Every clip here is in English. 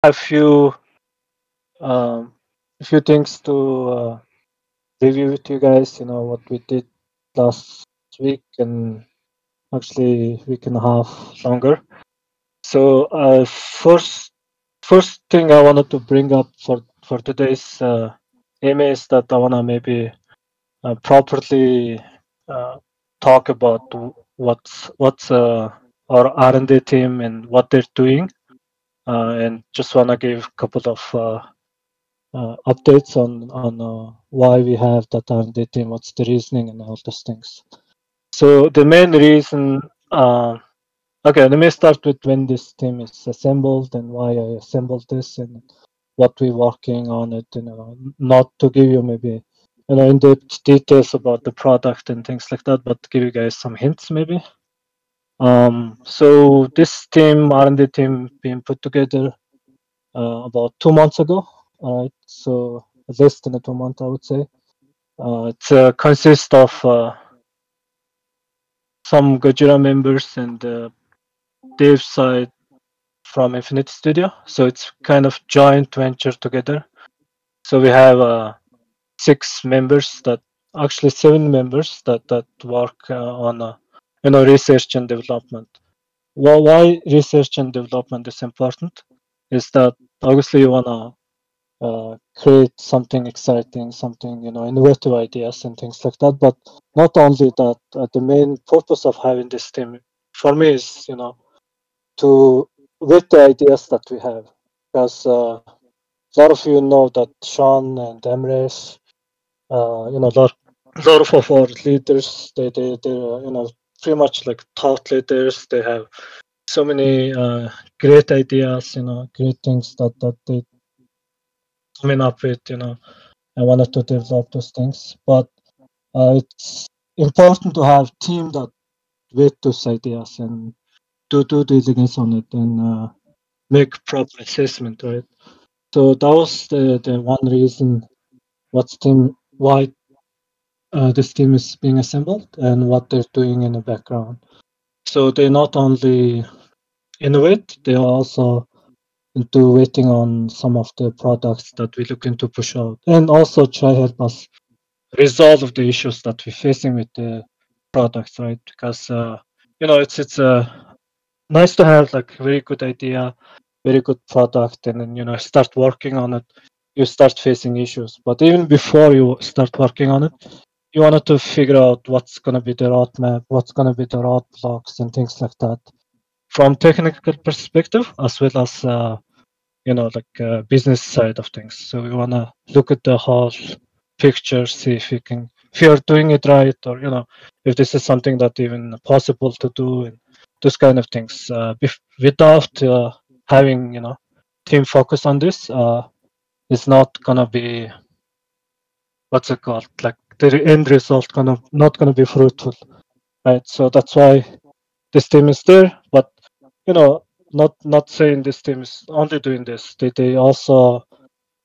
a um, few things to review with you guys. You know what we did last week and actually week and a half longer. So first thing I wanted to bring up for today's aim is that I wanna maybe properly uh, talk about what's our R&D team and what they're doing, and just wanna give a couple of updates on why we have that R&D team, what's the reasoning, and all those things. So the main reason, okay, let me start with when this team is assembled and why I assembled this and what we're working on it. You know, not to give you maybe in-depth details about the product and things like that, but to give you guys some hints maybe. So this team, R&D team, being put together about 2 months ago. All right, so less than 2 months, I would say. It consists of some Gojira members and dev side from Infinity Studio. So it's kind of joint venture together. So we have 6 members that actually 7 members that work on research and development. Well, why research and development is important is that obviously you wanna create something exciting, something innovative ideas and things like that. But not only that, the main purpose of having this team for me is to with the ideas that we have, because a lot of you know that Shan and Emre's, lot of our leaders, they're pretty much like thought leaders. They have so many great ideas, great things that they coming up with, I wanted to develop those things. But it's important to have team that with those ideas and do due diligence on it and make proper assessment, right? So that was the one reason why this team is being assembled and what they're doing in the background. So they not only innovate, they are also into waiting on some of the products that we're looking to push out and also try help us resolve the issues that we're facing with the products, right? Because it's nice to have like a very good idea, very good product, and then start working on it. You start facing issues, but even before you start working on it, you wanted to figure out what's going to be the roadmap, what's going to be the roadblocks, and things like that from technical perspective as well as business side of things. So we want to look at the whole picture, see if you're doing it right, or if this is something that even possible to do, and those kind of things. Without having team focus on this, it's not gonna be what's it called, like the end result not gonna be fruitful, right? So that's why this team is there. But you know, not saying this team is only doing this. They also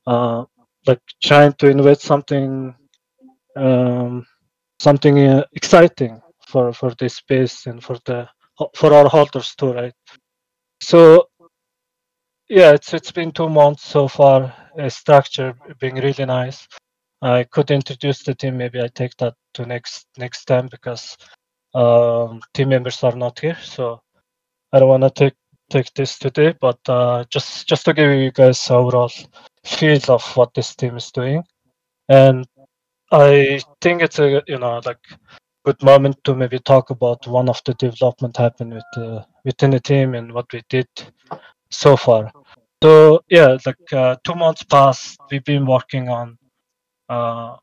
like trying to innovate um, something exciting for this space and for our holders too, right? So yeah, it's been 2 months so far. Structure being really nice. I could introduce the team. Maybe I take that to next time because team members are not here, so I don't want to take this today. But just to give you guys overall feel of what this team is doing, and I think it's a like good moment to maybe talk about one of the development happened within the team and what we did so far. So yeah, like 2 months passed. We've been working on uh,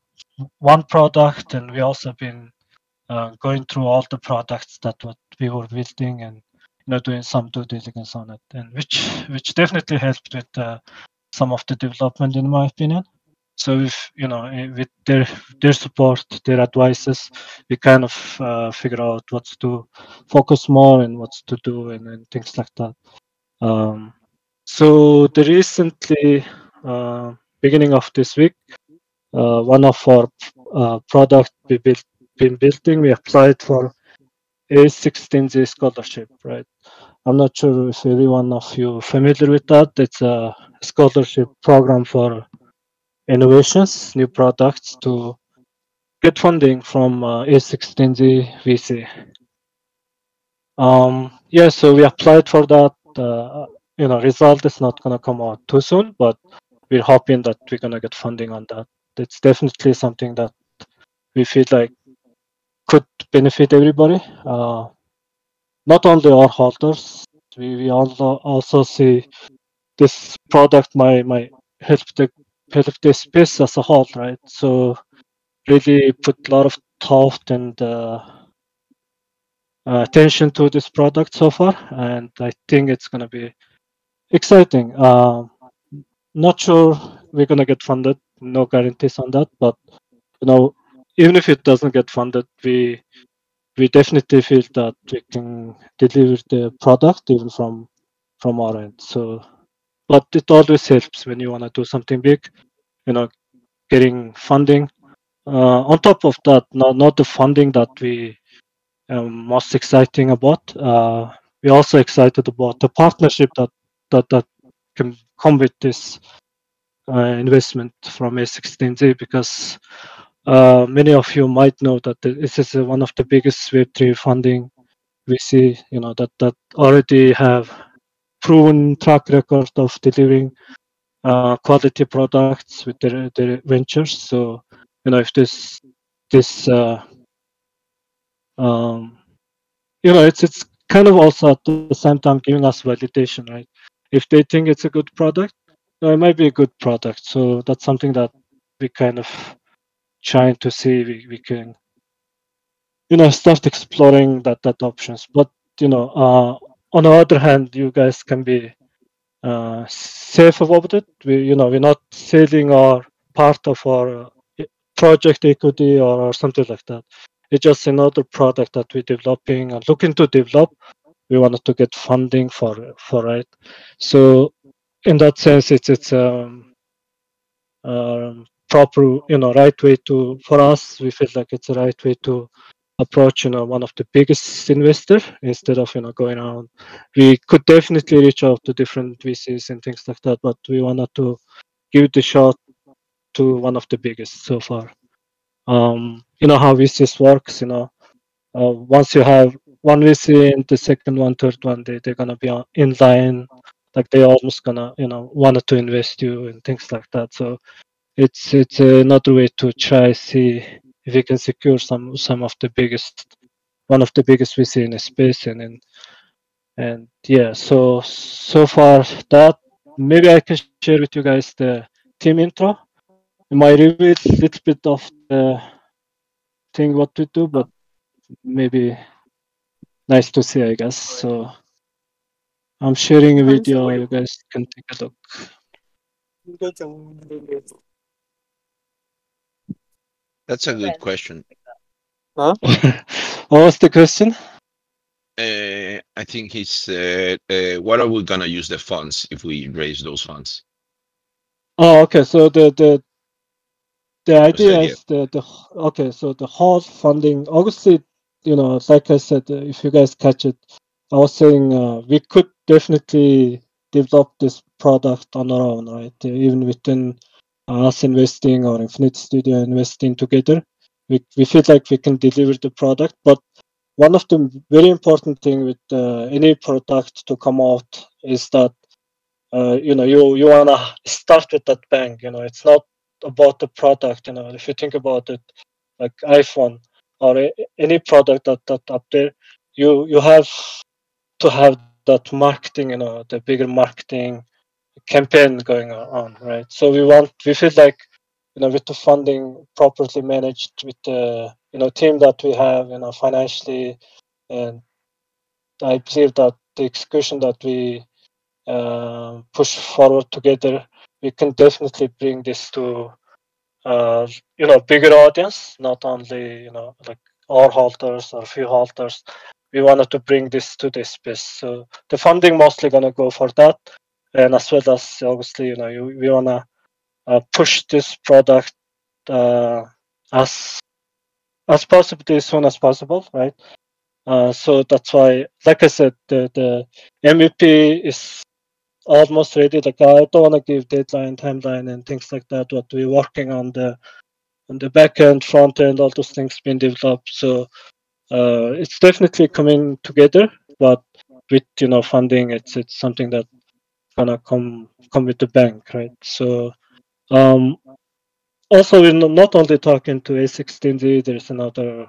one product, and we also been going through all the products that what we were building and doing some due diligence on it, and which definitely helped with some of the development in my opinion. So if with their support, their advices, we kind of figure out what's to focus more and what's to do and things like that. Um, so the recently beginning of this week, one of our product been building, we applied for A16Z scholarship, right? I'm not sure if everyone of you familiar with that. It's a scholarship program for innovations, new products to get funding from A16Z VC. Yeah, so we applied for that. Result is not gonna come out too soon, but we're hoping that we're gonna get funding on that. It's definitely something that we feel like could benefit everybody. Not only our holders, we also see this product might help the space as a whole, right? So really put a lot of thought and attention to this product so far, and I think it's gonna be exciting. Not sure we're gonna get funded. No guarantees on that, but even if it doesn't get funded, we definitely feel that we can deliver the product even from our end. So, but it always helps when you want to do something big, getting funding. On top of that, not the funding that we most exciting about. We're also excited about the partnership that can come with this investment from A16Z because many of you might know that this is one of the biggest Web3 funding we see, that already have proven track record of delivering quality products with their ventures. So, if this it's kind of also at the same time giving us validation, right? If they think it's a good product, it might be a good product. So that's something that we kind of trying to see we can start exploring that options. But on the other hand, you guys can be safe about it. We're not selling our part of our project equity or something like that. It's just another product that we're developing and looking to develop. We wanted to get funding for it. So in that sense, it's proper, right way to for us. We feel like it's the right way to approach, one of the biggest investor instead of going around. We could definitely reach out to different VCs and things like that, but we wanted to give the shot to one of the biggest so far. You know how VCs works. Once you have one VC and the second one, third one, they're gonna be in line, like they almost gonna wanted to invest you and things like that. So it's another way to try see if we can secure some of the biggest one of the biggest VC in the space and yeah. So far that maybe I can share with you guys the team intro. I might reveal a little bit of the thing what we do, but maybe nice to see, I guess. So I'm sharing a video. You guys can take a look. That's a good question. Huh? What was the question? I think it's what are we gonna use the funds if we raise those funds? Oh, okay. So the What's the idea idea? is okay. So the whole funding, obviously, like I said, if you guys catch it, I was saying we could definitely develop this product on our own, right? Even within us investing or Infinity Studio investing together, we feel like we can deliver the product. But one of the very important thing with any product to come out is that you wanna start with that bang. It's not about the product. If you think about it, like iPhone or any product that up there, you have to have that marketing. The bigger marketing campaign going on, right? So we feel like with the funding properly managed, with the team that we have, financially, and I believe that the execution that we push forward together, we can definitely bring this to bigger audience, not only like our halters or few halters. We wanted to bring this to this space, so the funding mostly gonna go for that, and as well as obviously we wanna push this product uh, as possible as soon as possible, right? So that's why, like I said, the MVP is almost ready. Like I don't want to give deadline, timeline, and things like that. What we're working on the back end, front end, all those things being developed. So it's definitely coming together. But with funding, it's something that gonna come with the bank, right? So um, also we're not only talking to A16Z. There's another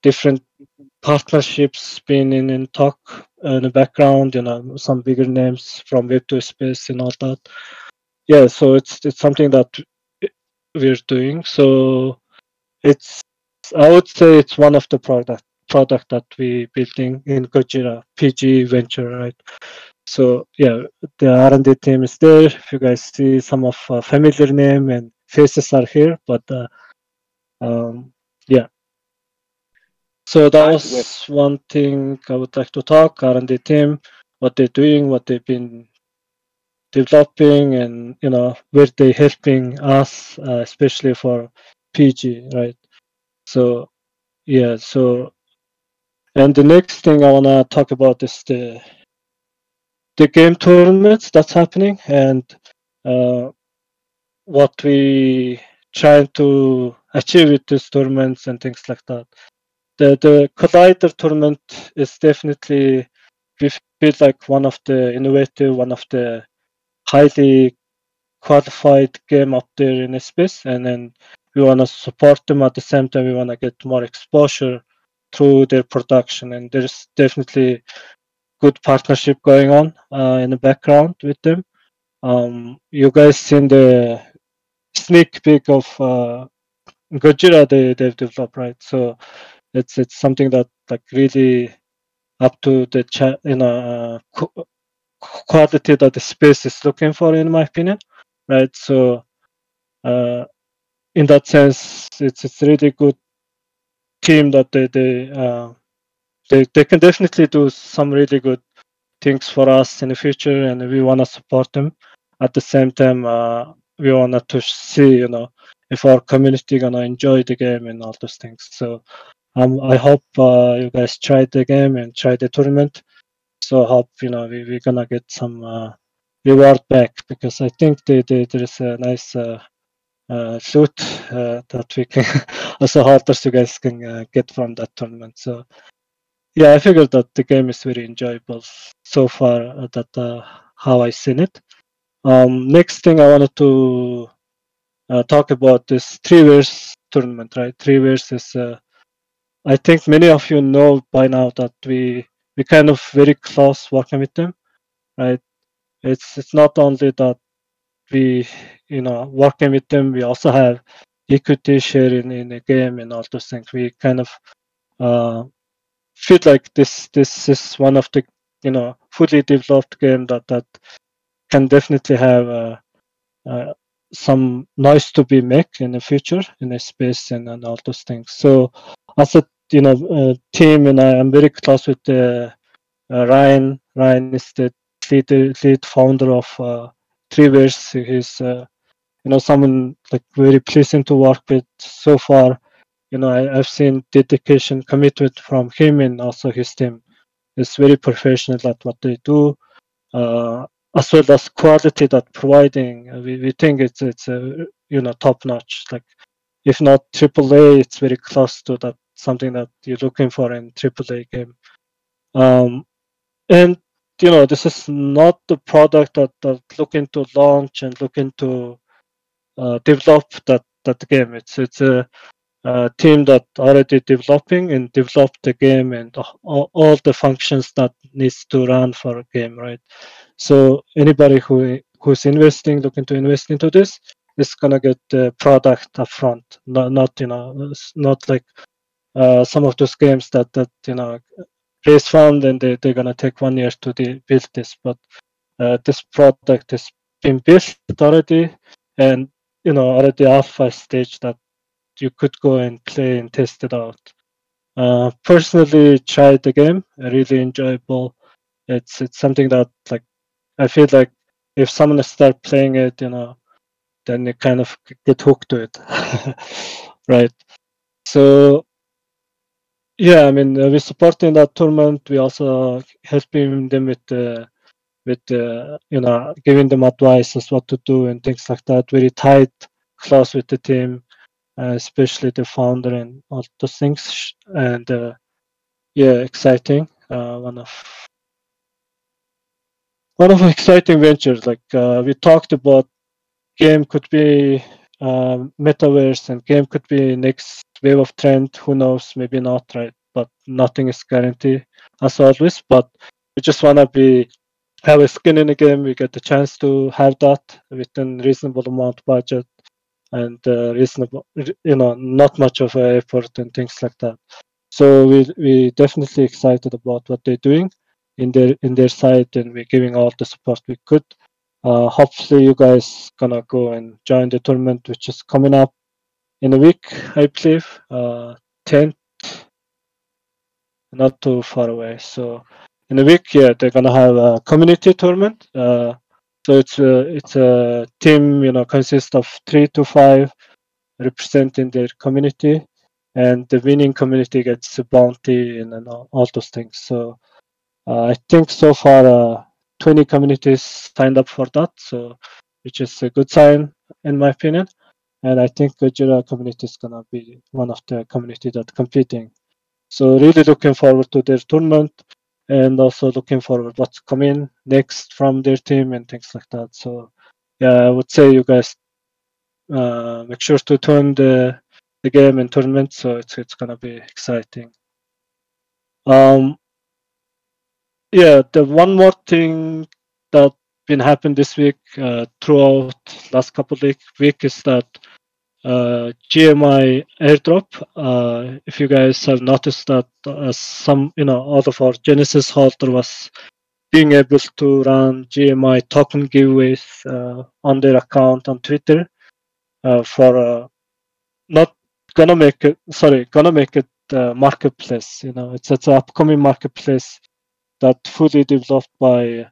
different partnerships being in talk in the background. Some bigger names from Web2 space and all that. Yeah, so it's something that we're doing. So it's I would say it's one of the product that we building in Gojira PG venture, right? So yeah, the R&D team is there. If you guys see some of familiar name and faces are here, but yeah. So that was one thing I would like to talk. R&D team, what they're doing, what they've been developing, and where they helping us, especially for PG, right? So yeah, so and the next thing I wanna talk about is the game tournaments that's happening and uh, what we trying to achieve with these tournaments and things like that. The Collider tournament is definitely we feel like one of the innovative, one of the highly qualified game up there in the space, and then we want to support them at the same time. We want to get more exposure through their production, and there's definitely good partnership going on in the background with them. You guys seen the sneak peek of Gojira they've developed, right? So it's something that like really up to the quality that the space is looking for, in my opinion, right? So uh, in that sense, it's really good team that they can definitely do some really good things for us in the future, and we want to support them. At the same time, we want to see if our community gonna enjoy the game and all those things. So I hope you guys try the game and try the tournament. So I hope we're gonna get some reward back, because I think there is a nice loot that we can also holders you guys can get from that tournament. So yeah, I figured that the game is very enjoyable so far. That how I seen it. Next thing I wanted to talk about this three verse tournament, right? Three verse is I think many of you know by now that we kind of very close working with them, right? It's not only that we working with them, we also have equity share in the game and all those things. We kind of uh, feel like this is one of the fully developed game that can definitely have uh, some noise to be made in the future in the space and all those things. So as a team, and I'm very close with Ryan. Ryan is the lead founder of Treeverse. He's someone like very pleasing to work with so far. I've seen dedication, commitment from him and also his team. It's very professional at what they do, as well as quality that providing. We think it's top notch. Like if not AAA, it's very close to that, something that you're looking for in AAA game. Um, and this is not the product that looking to launch and looking to develop that game. It's a team that already developing and developed the game and all the functions that needs to run for a game, right? So anybody who's looking to invest into this is gonna get the product upfront, not it's not like some of those games that raise fund and they're gonna take 1 year to build this, but this product is been built already, and already alpha stage that you could go and play and test it out. Personally, tried the game. Really enjoyable. It's something that like I feel like if someone start playing it, then you kind of get hooked to it, right? So, yeah, it's something that like I feel like if someone start playing it, then you kind of get hooked to it, right? So, yeah, it's something that like I feel like if someone start playing it, then you kind of get hooked to it, right? So, yeah, it's something that like I feel like if someone start playing it, then you kind of get hooked to it, right? So, Yeah, I mean, we're supporting that tournament. We also helping them with giving them advice as what to do and things like that. Very tight, close with the team, especially the founder and all those things. And yeah, exciting. One of exciting ventures. Like we talked about, game could be metaverse, and game could be next wave of trend. Who knows? Maybe not, right? But nothing is guaranteed as always. But we just wanna have a skin in the game. We get the chance to have that within reasonable amount budget and reasonable, not much of a effort and things like that. So we definitely excited about what they're doing in their site, and we're giving all the support we could. Hopefully, you guys gonna go and join the tournament, which is coming up in a week, I believe. 10th, not too far away. So in a week, yeah, they're gonna have a community tournament. So it's a team, consists of 3 to 5 representing their community, and the winning community gets a bounty and all those things. So I think so far 20 communities signed up for that, so which is a good sign in my opinion. And I think Gojira community is gonna be one of the community that competing. So really looking forward to their tournament, and also looking forward what's coming next from their team and things like that. So yeah, I would say you guys make sure to tune the game and tournament. So it's gonna be exciting. Yeah, the one more thing that been happened this week throughout last couple of week is that GMI airdrop. If you guys have noticed that some, out of our Genesis holder was being able to run GMI token giveaways on their account on Twitter for not gonna make it marketplace. It's an upcoming marketplace that fully developed by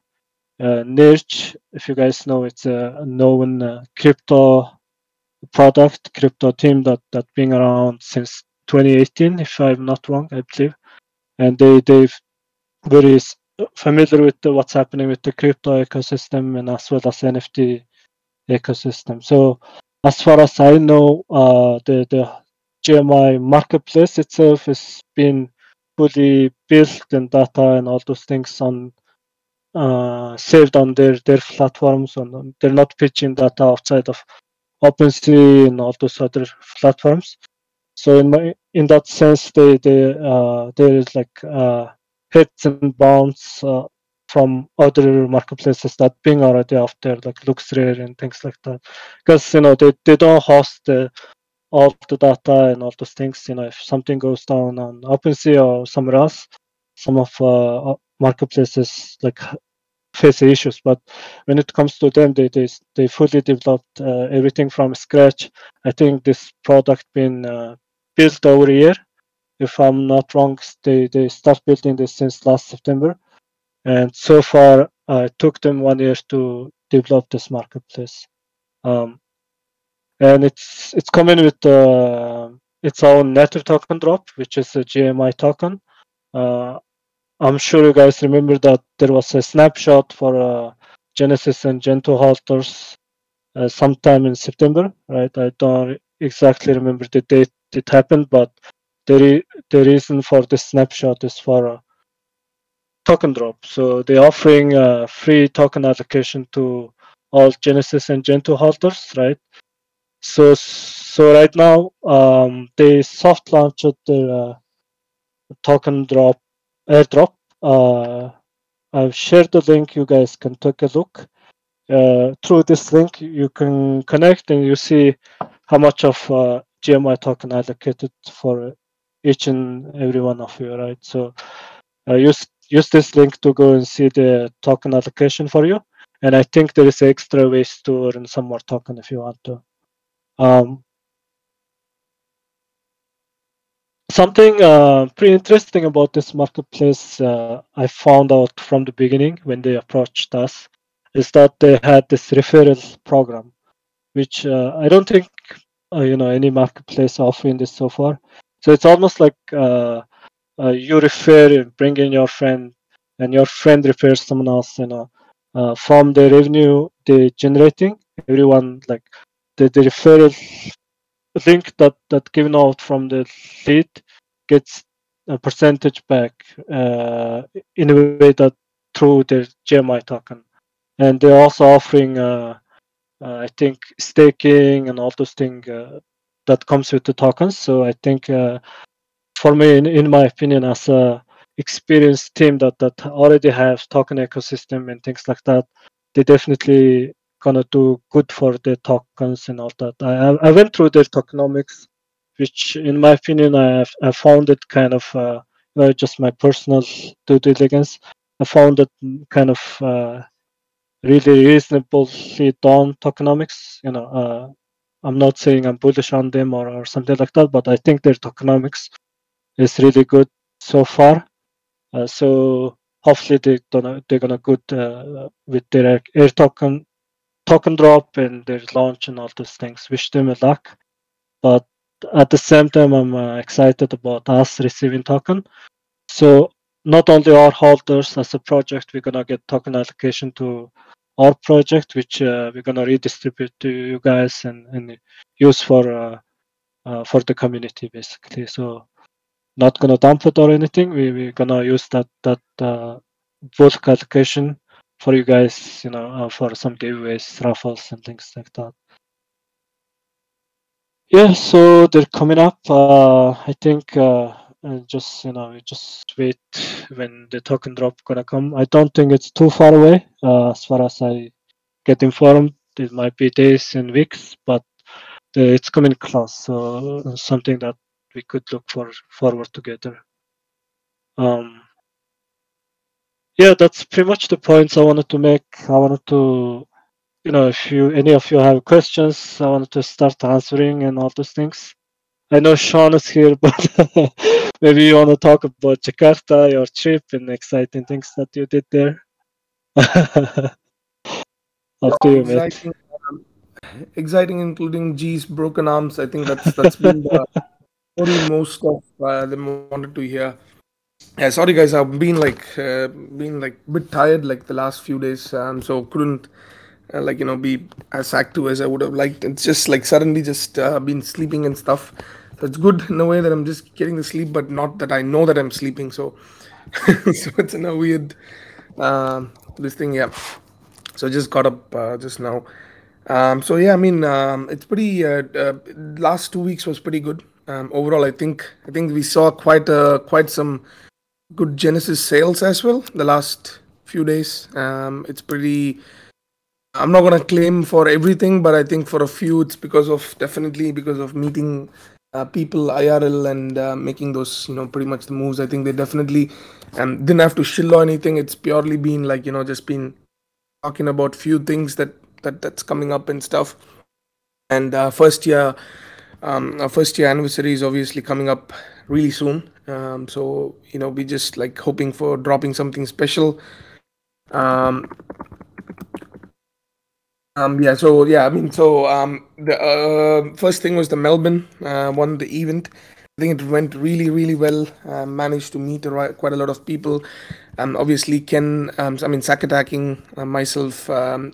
Nirch. If you guys know, it's a known crypto crypto team that been around since 2018, if I'm not wrong, I believe. And they've very familiar with what's happening with the crypto ecosystem and as well as NFT ecosystem. So as far as I know, the GMI marketplace itself has been fully built and data and all those things on saved on their platforms, and they're not pitching data outside of OpenSea and all those other platforms. So in that sense, there is like hits and bounce from other marketplaces that being already after, like LuxRare and things like that, because they don't host all the data and all those things. If something goes down on OpenSea or somewhere else, some of marketplaces like face issues. But when it comes to them, they fully developed everything from scratch. I think this product been built over a year. If I'm not wrong, they start building this since last September, and so far it took them 1 year to develop this marketplace. And it's coming with its own Nether token drop, which is a GMI token. I'm sure you guys remember that there was a snapshot for Genesis and Gen 2 halters sometime in September, right? I don't exactly remember the date it happened, but the reason for this snapshot is for token drop. So they're offering free token allocation to all Genesis and Gen 2 halters, right? So right now they soft launched the token drop airdrop. I've shared the link. You guys can take a look. Through this link, you can connect and you see how much of GMI token allocated for each and every one of you, right? So use this link to go and see the token allocation for you. And I think there is extra ways to earn some more token if you want to. Something pretty interesting about this marketplace I found out from the beginning when they approached us is that they had this referral program, which I don't think any marketplace offering this so far. So it's almost like you refer, bring in your friend, and your friend refers someone else. From the revenue they generating, everyone like the referral link that given out from the lead gets a percentage back in a way that through their GMI token, and they're also offering I think staking and all those things that comes with the tokens. So I think for me, in my opinion, as a experienced team that already have token ecosystem and things like that, they definitely gonna do good for the tokens and all that. I went through their tokenomics, which in my opinion I found it kind of just my personal due diligence. I found it kind of really reasonably done tokenomics. I'm not saying I'm bullish on them or something like that, but I think their tokenomics is really good so far. So hopefully they're gonna good with their air token drop and their launch and all those things. Wish them luck. But at the same time, I'm excited about us receiving token. So not only our holders as a project, we're gonna get token allocation to our project, which we're gonna redistribute to you guys and use for the community basically. So not gonna dump it or anything. We're gonna use that bulk allocation for you guys, for some giveaways, raffles, and things like that. Yeah, so they're coming up. I think just we just wait when the token drop gonna come. I don't think it's too far away. As far as I get informed, it might be days and weeks, but it's coming close. So something that we could look forward together. Um, yeah, that's pretty much the points I wanted to make. I wanted to, if any of you have questions, I wanted to start answering and all those things. I know Sean is here, but maybe you want to talk about Jakarta, your trip, and exciting things that you did there. Up to you, mate. Exciting, um, exciting, including G's broken arms. I think that's been the story most of them wanted to hear. Yeah, sorry guys, I've been like a bit tired like the last few days, so couldn't be as active as I would have liked. It's just like suddenly just been sleeping and stuff. So it's good in a way that I'm just getting the sleep, but not that I know that I'm sleeping. So so it's in a weird this thing, yeah. So I just got up just now. So yeah, I mean, it's pretty. Last 2 weeks was pretty good. Overall, I think we saw quite some good Genesis sales as well. The last few days, it's pretty. I'm not gonna claim for everything, but I think for a few, it's definitely because of meeting people IRL and making those pretty much the moves. I think they definitely didn't have to shill or anything. It's purely been like just been talking about few things that's coming up and stuff. And our first year anniversary is obviously coming up really soon. So we just like hoping for dropping something special. Um, yeah. So yeah, I mean, so the first thing was the Melbourne one, the event. I think it went really, really well. Managed to meet quite a lot of people. Obviously, Ken, I mean, Sack Attacking, myself, and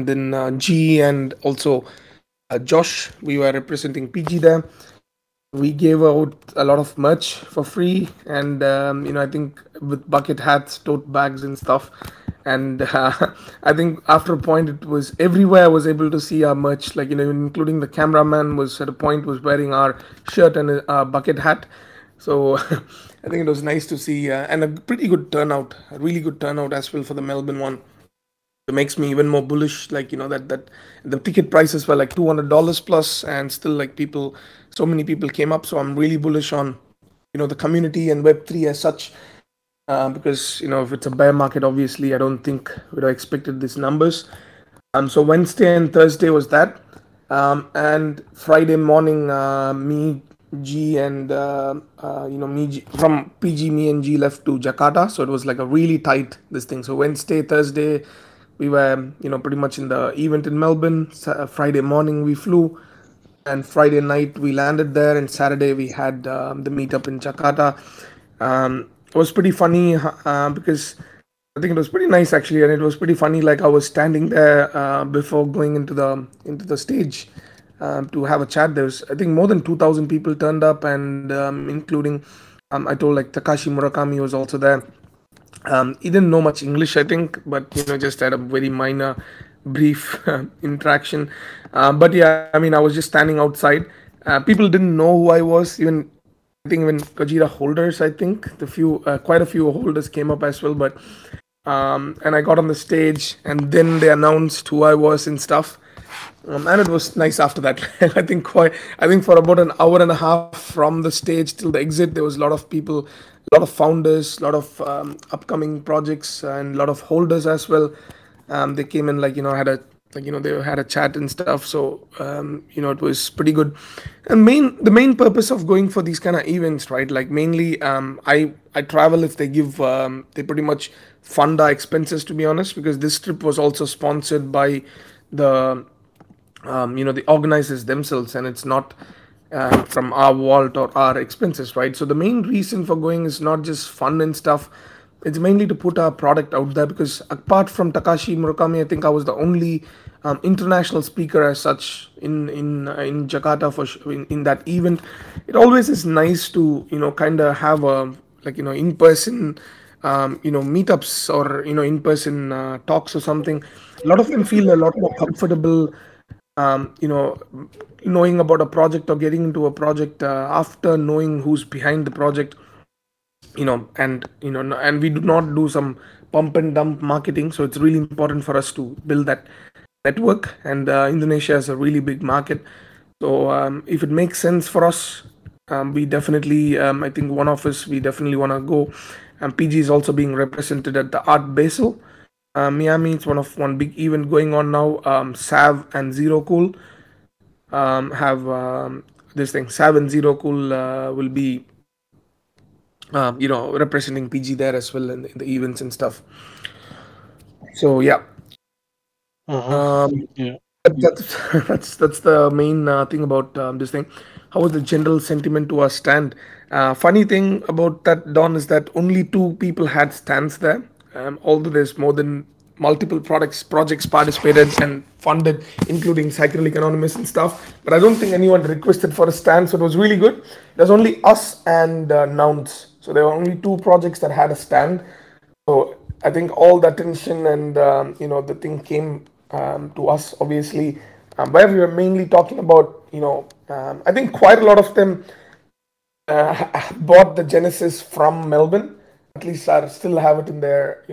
then G, and also Josh. We were representing PG there. We gave out a lot of merch for free, and I think with bucket hats, tote bags, and stuff. And I think after a point, it was everywhere I was able to see our merch, like including the cameraman was at a point was wearing our shirt and a bucket hat. So I think it was nice to see, and a pretty good turnout, a really good turnout as well for the Melbourne one. It makes me even more bullish, like that the ticket prices were like $200 plus, and still like so many people came up. So I'm really bullish on the community and Web3 as such, because if it's a bear market, obviously I don't think we'd have expected these numbers. So Wednesday and Thursday was that, and Friday morning, me, G, and from PG, me and G left to Jakarta. So it was like a really tight this thing. So Wednesday, Thursday, we were pretty much in the event in Melbourne. Friday morning we flew, and Friday night we landed there, and Saturday we had the meetup in Jakarta. It was pretty funny because I think it was pretty nice actually, and it was pretty funny. Like I was standing there before going into the stage to have a chat. There's I think more than 2,000 people turned up, and including I told like Takashi Murakami was also there. He didn't know much English, I think, but just had a very minor, brief interaction. But yeah, I mean, I was just standing outside. People didn't know who I was. I think even Kojira holders, I think quite a few holders came up as well. But and I got on the stage, and then they announced who I was and stuff. And it was nice after that. I think for about an hour and a half from the stage till the exit, there was a lot of people, a lot of founders, a lot of upcoming projects, and a lot of holders as well. They came in like had a they had a chat and stuff. So it was pretty good. And the main purpose of going for these kind of events, right? Like mainly, I travel if they give they pretty much fund our expenses, to be honest, because this trip was also sponsored by the the organizers themselves, and it's not from our vault or our expenses, right? So the main reason for going is not just fun and stuff. It's mainly to put our product out there, because apart from Takashi Murakami, I think I was the only international speaker as such in Jakarta in that event. It always is nice to kind of have a in person meetups, or in person talks or something. A lot of them feel a lot more comfortable um, you know, knowing about a project or getting into a project after knowing who's behind the project, and we do not do some pump and dump marketing. So it's really important for us to build that network. And Indonesia is a really big market. So if it makes sense for us, we definitely, I think one of us, we definitely want to go. And PG is also being represented at the Art Basel. Miami, it's one big event going on now. Sav and Zero Cool have this thing. Sav and Zero Cool will be, representing PG there as well in the events and stuff. So yeah, Yeah. that's that's the main thing about this thing. How was the general sentiment to our stand? Funny thing about that, Don, is that only two people had stands there. Although there's more than multiple projects participated and funded, including Psychedelic Anonymous and stuff. But I don't think anyone requested for a stand, so it was really good. There's only us and Nouns, so there were only two projects that had a stand. So I think all the attention and the thing came to us, obviously, where we were mainly talking about. I think quite a lot of them bought the Genesis from Melbourne. At least I still have it in their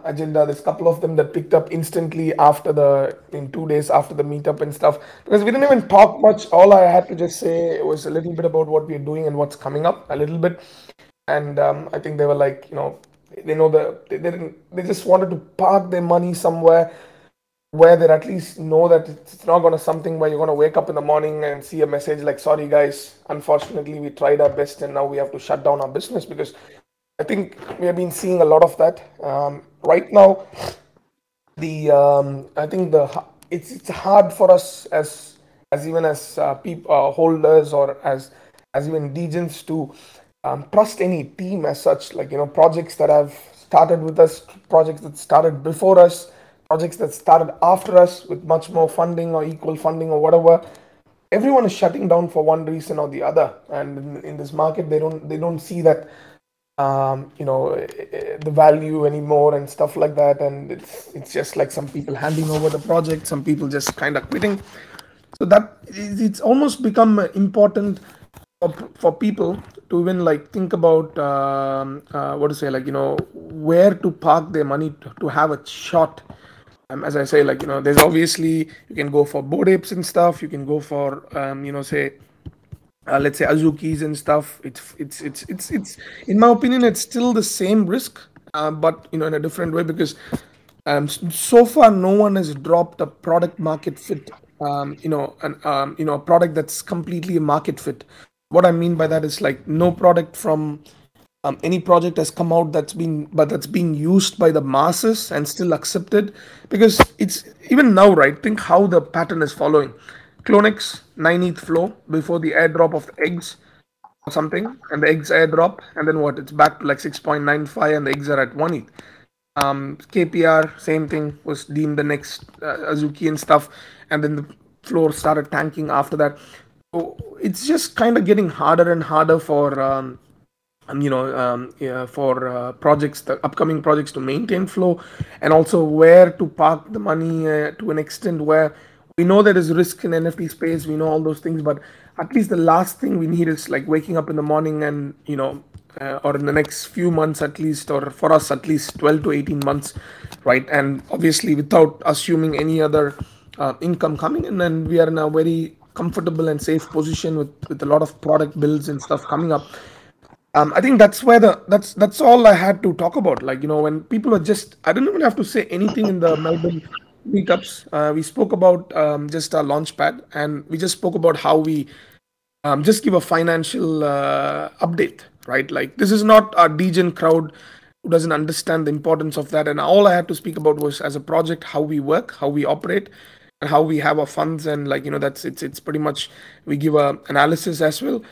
agenda. There's a couple of them that picked up instantly in 2 days after the meetup and stuff. Because we didn't even talk much. All I had to just say was a little bit about what we're doing and what's coming up, a little bit. And I think they were like, they just wanted to park their money somewhere where they at least know that it's not going to something where you're going to wake up in the morning and see a message like, sorry guys, unfortunately we tried our best and now we have to shut down our business. Because I think we have been seeing a lot of that right now. I think it's hard for us as even as people holders, or as even degens, to trust any team as such. Like projects that have started with us, projects that started before us, projects that started after us with much more funding or equal funding or whatever. Everyone is shutting down for one reason or the other, and in this market they don't see that the value anymore and stuff like that. And it's just like some people handing over the project, some people just kind of quitting. So that it's almost become important for people to even like think about what to say, like where to park their money to have a shot. As I say, like there's obviously, you can go for Bored Apes and stuff, you can go for say let's say Azukis and stuff. It's in my opinion, it's still the same risk, but in a different way, because so far no one has dropped a product market fit, a product that's completely a market fit. What I mean by that is like no product from any project has come out that's being used by the masses and still accepted. Because it's even now, right? Think how the pattern is following. Clonex 9th floor before the airdrop of the eggs. or something, and the eggs airdrop, and then what? It's back to like 6.95, and the eggs are at 1 ETH. KPR, same thing, was deemed the next Azuki and stuff, and then the floor started tanking after that. So it's just kind of getting harder and harder for yeah, for projects, the upcoming projects, to maintain flow, and also where to park the money to an extent where we know there is risk in NFT space. We know all those things, but at least the last thing we need is like waking up in the morning and or in the next few months at least, or for us at least 12 to 18 months, right? And obviously without assuming any other income coming in, and we are in a very comfortable and safe position with a lot of product builds and stuff coming up. I think that's where that's all I had to talk about. Like, when people are just, I didn't even have to say anything in the Melbourne meetups. We spoke about just our launchpad, and we just spoke about how we just give a financial update, right? Like, this is not a degen crowd who doesn't understand the importance of that. And all I had to speak about was, as a project, how we work, how we operate, and how we have our funds. And like, that's it's pretty much, we give a analysis as well.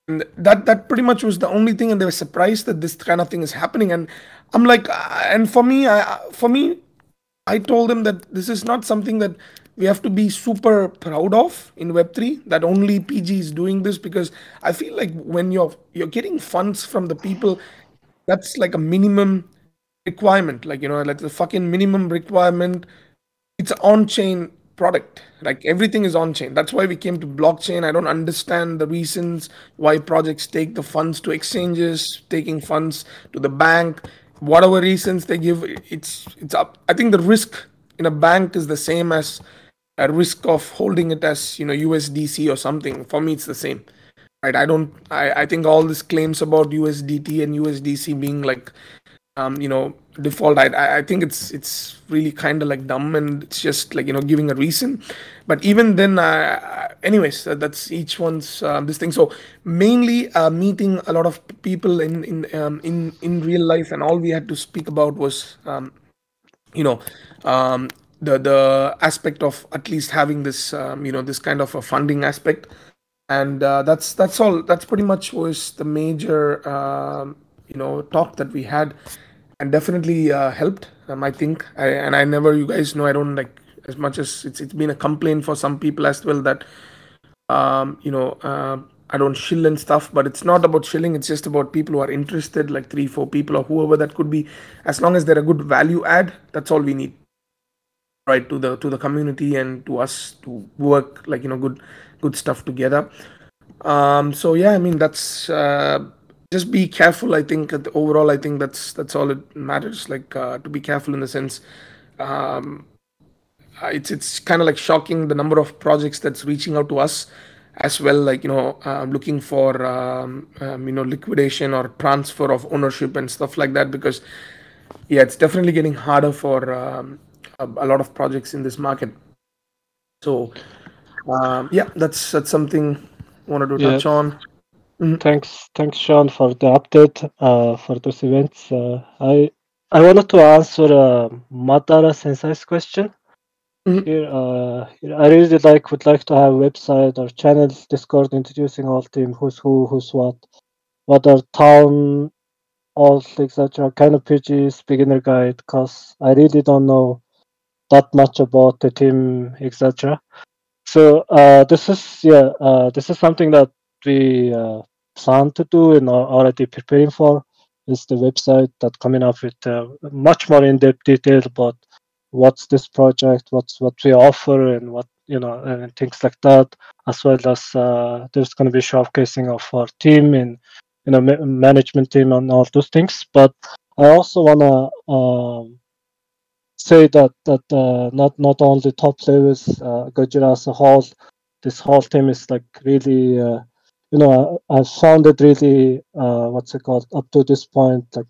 And that pretty much was the only thing, and they were surprised that this kind of thing is happening. And I'm like, and for me, I told them that this is not something that we have to be super proud of in Web3, that only PG is doing this, because I feel like when you're getting funds from the people, that's like a minimum requirement. Like, like the fucking minimum requirement. It's an on-chain product. Like, everything is on-chain. That's why we came to blockchain. I don't understand the reasons why projects take the funds to exchanges, taking funds to the bank, whatever reasons they give. It's up. I think the risk in a bank is the same as a risk of holding it as USDC or something. For me, it's the same. Right? I think all these claims about USDT and USDC being like default, I think it's really kind of like dumb, and it's just like giving a reason. But even then, anyways, that's each one's this thing. So mainly meeting a lot of people in real life, and all we had to speak about was the aspect of at least having this this kind of a funding aspect. And that's all. That's pretty much was the major talk that we had, and definitely helped. I think, and I never, you guys know, I don't like, as much as it's been a complaint for some people as well, that I don't shill and stuff. But it's not about shilling. It's just about people who are interested, like 3-4 people or whoever that could be. As long as they're a good value add, that's all we need, right, to the community and to us to work like good stuff together. So yeah, I mean, that's just be careful. I think overall, I think that's all it matters. Like, to be careful in the sense, it's kind of like shocking the number of projects that's reaching out to us as well, like looking for liquidation or transfer of ownership and stuff like that. Because yeah, it's definitely getting harder for a lot of projects in this market. So yeah, that's something I wanted to touch on. Thanks, Sean, for the update for those events. I wanted to answer Madara Sensei's question. Here, I really would like to have a website or channels, Discord, introducing all team, who's who, who's what are town, all etc. Kind of PG's beginner guide, because I really don't know that much about the team, etc. So this is something that we plan to do and are already preparing for. Is the website that coming up with much more in-depth detail about what's this project, what we offer, and what and things like that, as well as there's going to be showcasing of our team and management team and all those things. But I also wanna say that not only top levels, Gojira as a whole, this whole team is like really I found it really what's it called, up to this point, like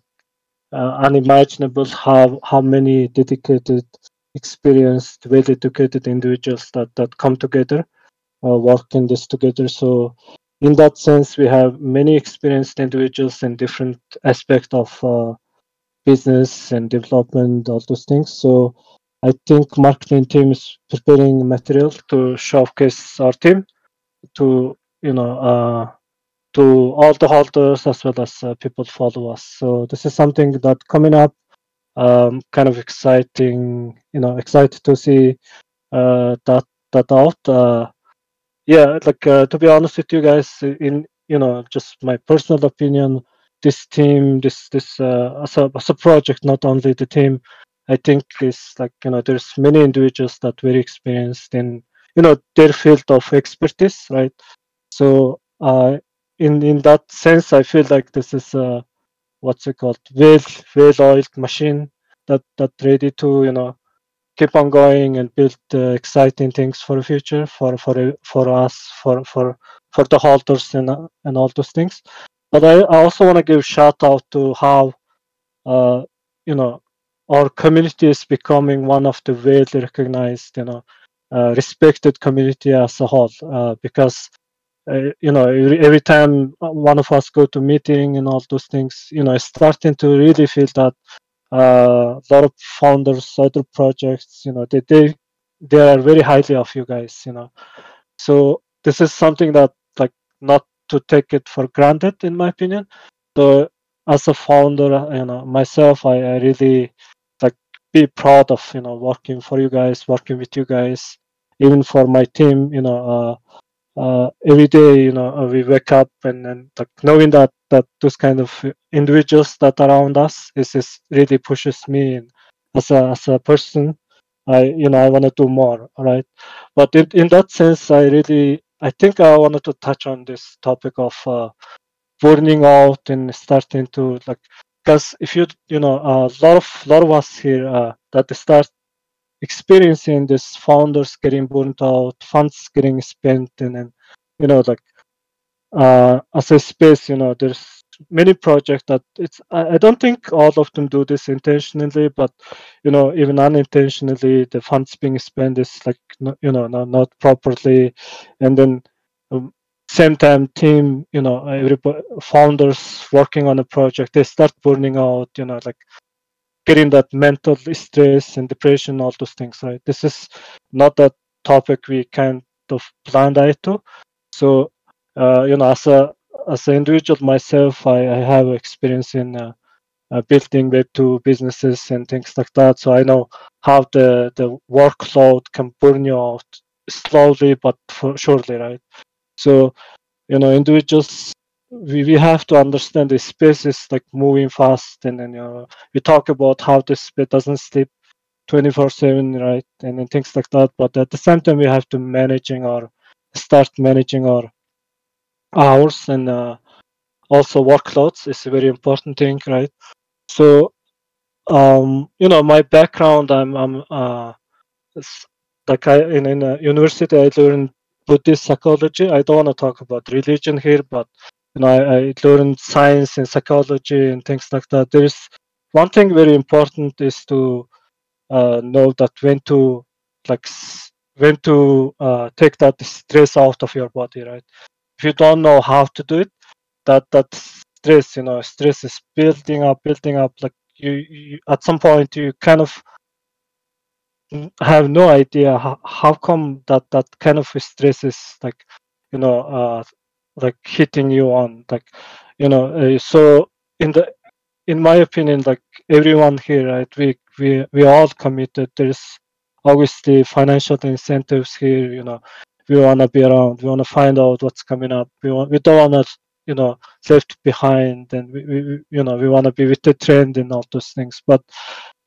unimaginable how many dedicated, experienced, well educated individuals that come together, working this together. So in that sense, we have many experienced individuals in different aspects of business and development, all those things. So I think marketing team is preparing material to showcase our team, to to all the holders as well as people follow us. So this is something that coming up, kind of exciting. Excited to see that out. Yeah, like to be honest with you guys, in just my personal opinion, this team, this as a project, not only the team, I think is like there's many individuals that very experienced in their field of expertise, right? So in that sense, I feel like this is what's it called, well-oiled machine that ready to keep on going and build exciting things for the future for us for the holders and all those things. But I also want to give shout out to how uh, you know our community is becoming one of the well recognized respected community as a whole, because every time one of us go to meeting and all those things, it's starting to really feel that a lot of founders, other projects, they are very highly of you guys, So this is something that, like, not to take it for granted, in my opinion. So as a founder, myself, I really like be proud of working for you guys, working with you guys, even for my team. Every day, we wake up and like knowing that those kind of individuals that are around us is really pushes me in, as a person. I want to do more, right? But in that sense, I think I wanted to touch on this topic of burning out and starting to, like, because if a lot of us here that start experiencing this founders getting burnt out, funds getting spent, and then like as a space, there's many projects that I don't think all of them do this intentionally, but even unintentionally, the funds being spent is like not properly, and then same time team, everybody, founders working on a project, they start burning out, like getting that mental stress and depression, all those things, right? This is not a topic we kind of blind eye to. So, as an individual myself, I have experience in building Web2 businesses and things like that. So I know how the workload can burn you out slowly but for surely, right? So individuals, we have to understand the space is like moving fast, and then we talk about how this space doesn't sleep 24/7, right, and things like that. But at the same time, we have to start managing our hours, and also workloads is a very important thing, right? So my background, I'm like in a university I learned Buddhist psychology. I don't want to talk about religion here, but I learned science and psychology and things like that. There is one thing very important is to know that like when to take that stress out of your body, right? If you don't know how to do it, that stress is building up. Like you at some point you kind of have no idea how come that kind of stress is like you know uh like hitting you on, like so in my opinion, like everyone here, right, we all committed. There's obviously financial incentives here, we want to be around, we want to find out what's coming up, we don't want to left behind, and we want to be with the trend and all those things. But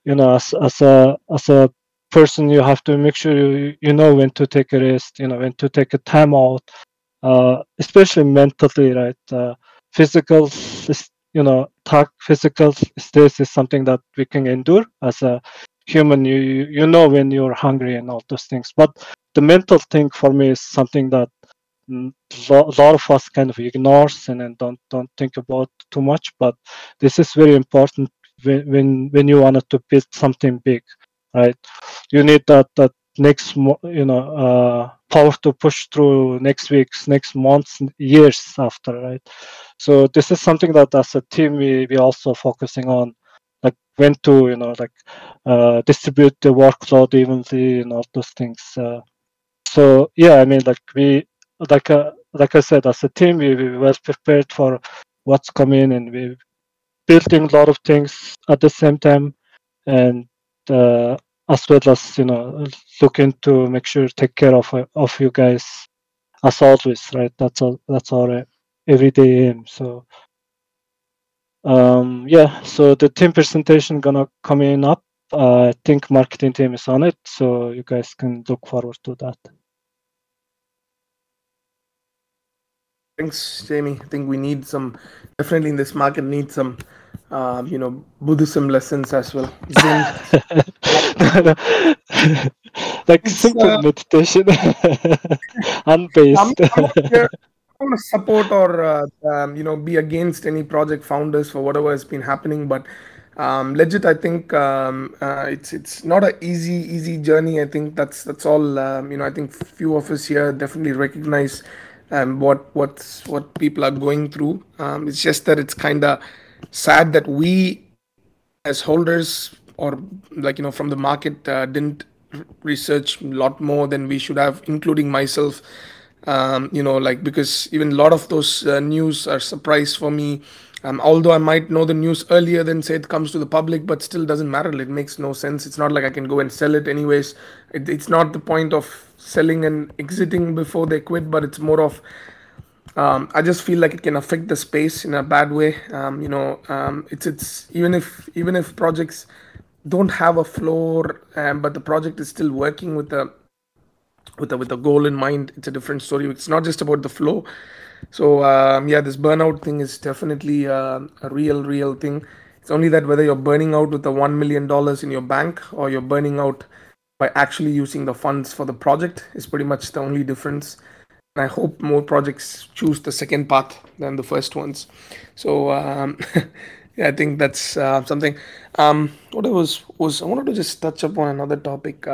as a person, you have to make sure you know when to take a rest, when to take a time out, especially mentally, right? Physical physical stress is something that we can endure as a human. You know when you're hungry and all those things, but the mental thing for me is something that a lot of us kind of ignores and then don't think about too much. But this is very important when you wanted to build something big, right? You need that next power to push through next weeks, next months, years after, right? So this is something that as a team we also focusing on, like when to distribute the workload evenly and all those things. So yeah, I mean, like we like like I said, as a team, we were prepared for what's coming, and we building a lot of things at the same time, and as well as looking to make sure take care of you guys as always, right? That's our everyday aim. So yeah, so the team presentation gonna coming up. I think marketing team is on it, so you guys can look forward to that. Thanks, Jamie. I think we need definitely in this market, need some, Buddhism lessons as well. Zen. Like It's, simple meditation, I'm unbased. not here. I don't want to support or be against any project founders for whatever has been happening, but legit, I think it's not an easy journey. I think that's all. I think few of us here definitely recognize what people are going through. It's just that it's kind of sad that we as holders or from the market didn't research a lot more than we should have, including myself. Because even a lot of those news are surprise for me. Although I might know the news earlier than say it comes to the public, but still doesn't matter. It makes no sense. It's not like I can go and sell it anyways. It's not the point of selling and exiting before they quit, but it's more of I just feel like it can affect the space in a bad way. It's even if projects don't have a floor, but the project is still working with a goal in mind. It's a different story. It's not just about the flow. So yeah, this burnout thing is definitely a real thing. It's only that whether you're burning out with the $1 million in your bank or you're burning out by actually using the funds for the project is pretty much the only difference. And I hope more projects choose the second path than the first ones. So yeah, I think that's something. What I was I wanted to just touch upon another topic.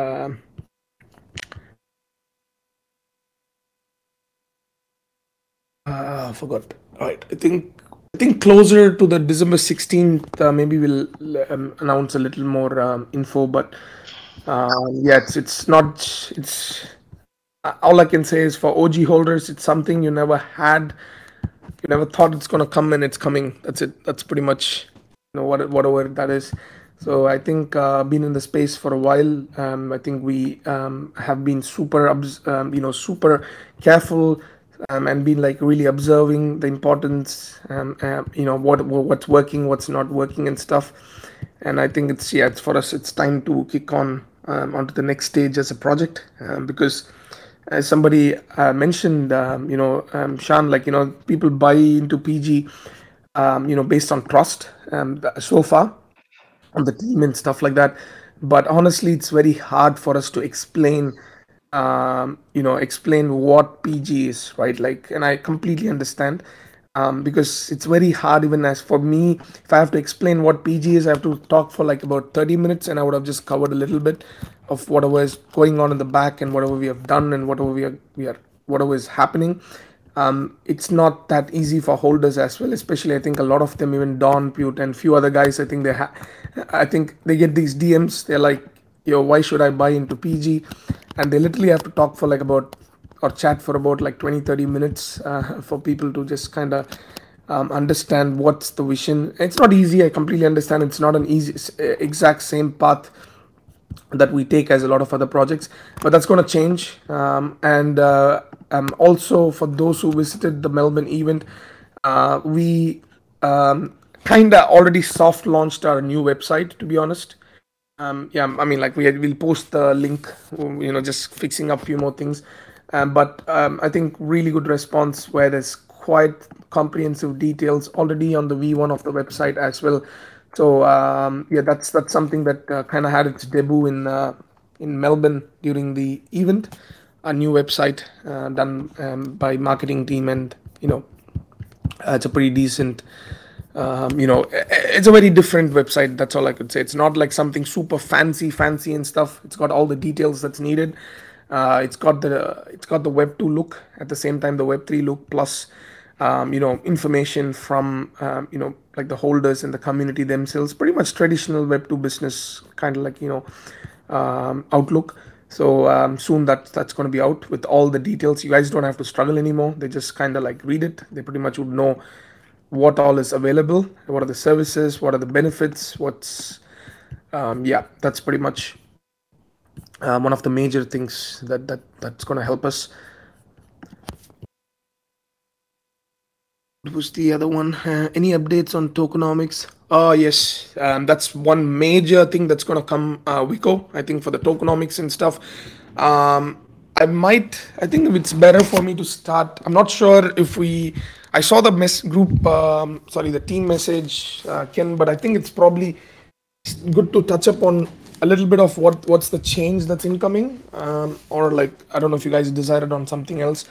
I forgot. All right. I think closer to the December 16th, maybe we'll announce a little more info. But yeah, it's not. It's all I can say is for OG holders, it's something you never had. You never thought it's gonna come, and it's coming. That's it. That's pretty much whatever that is. So I think been in the space for a while. I think we have been super careful, and been like really observing the importance, what's working, what's not working, and stuff. And I think it's for us. It's time to kick on onto the next stage as a project, because as somebody mentioned, Shan, people buy into PG, based on trust, so far on the team and stuff like that. But honestly, it's very hard for us to explain what PG is, right? And I completely understand, because it's very hard. Even as for me, if I have to explain what PG is, I have to talk for like about 30 minutes, and I would have just covered a little bit of whatever is going on in the back and whatever we have done and whatever is happening. It's not that easy for holders as well, especially I think a lot of them, even Don Pute and few other guys, I think they get these DMs. They're like, yo, why should I buy into PG? And they literally have to talk for like about or chat for about like 20-30 minutes for people to just kind of understand what's the vision. It's not easy. I completely understand. It's not an easy exact same path that we take as a lot of other projects, but that's going to change. And also for those who visited the Melbourne event, we kind of already soft launched our new website, to be honest. Yeah, I mean, like we'll post the link, just fixing up a few more things. But I think really good response where there's quite comprehensive details already on the V1 of the website as well. So yeah, that's something that kind of had its debut in Melbourne during the event. A new website done by marketing team, and it's a pretty decent. It's a very different website. That's all I could say. It's not like something super fancy and stuff. It's got all the details that's needed. It's got the Web 2 look at the same time the Web 3 look, plus information from like the holders and the community themselves. Pretty much traditional Web 2 business, kind of like outlook. So soon that's going to be out with all the details. You guys don't have to struggle anymore. They just kind of like read it. They pretty much would know what all is available, what are the services, what are the benefits, what's yeah, that's pretty much one of the major things that's going to help us. What was the other one? Any updates on tokenomics? Oh yes, that's one major thing that's going to come, Wiko. I think for the tokenomics and stuff. I think it's better for me to start. I'm not sure if I saw the the team message, Ken, but I think it's probably good to touch up on a little bit of what's the change that's incoming, or like I don't know if you guys decided on something else.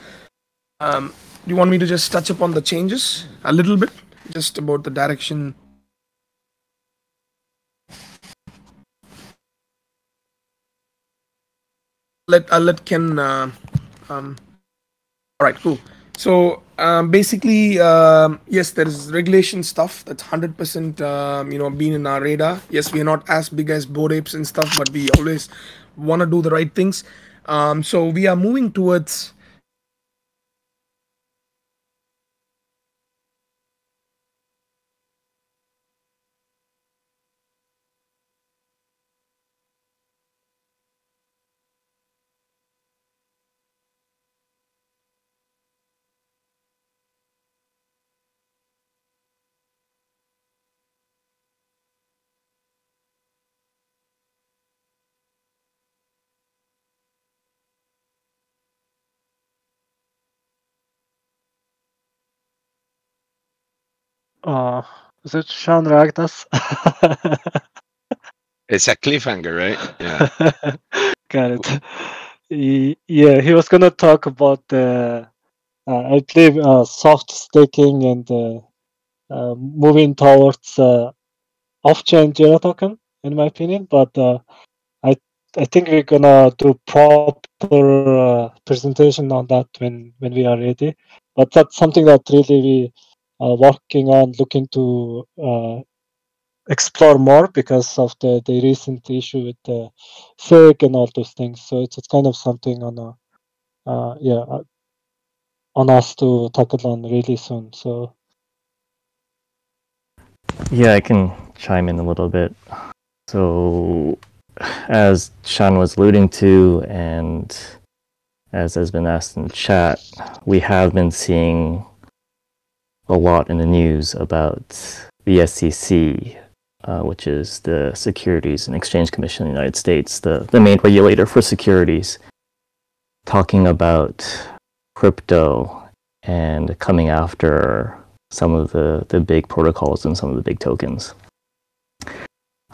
Do you want me to just touch upon the changes a little bit, just about the direction? I'll let Ken. All right, cool. So basically, yes, there is regulation stuff that's 100% been in our radar. Yes, we are not as big as Bored Apes and stuff, but we always want to do the right things. So we are moving towards. Is it Shan Ragdas? It's a cliffhanger, right? Yeah. Got it. Yeah, he was gonna talk about the, I believe, soft staking and moving towards off-chain Jira token, in my opinion. But I think we're gonna do proper presentation on that when we are ready. But that's something that really we are working on, looking to explore more because of the recent issue with the SIG and all those things. So it's kind of something on on us to tackle on really soon. So yeah, I can chime in a little bit. So as Shan was alluding to, and as has been asked in the chat, we have been seeing a lot in the news about the SEC, which is the Securities and Exchange Commission in the United States, the main regulator for securities, talking about crypto and coming after some of the big protocols and some of the big tokens.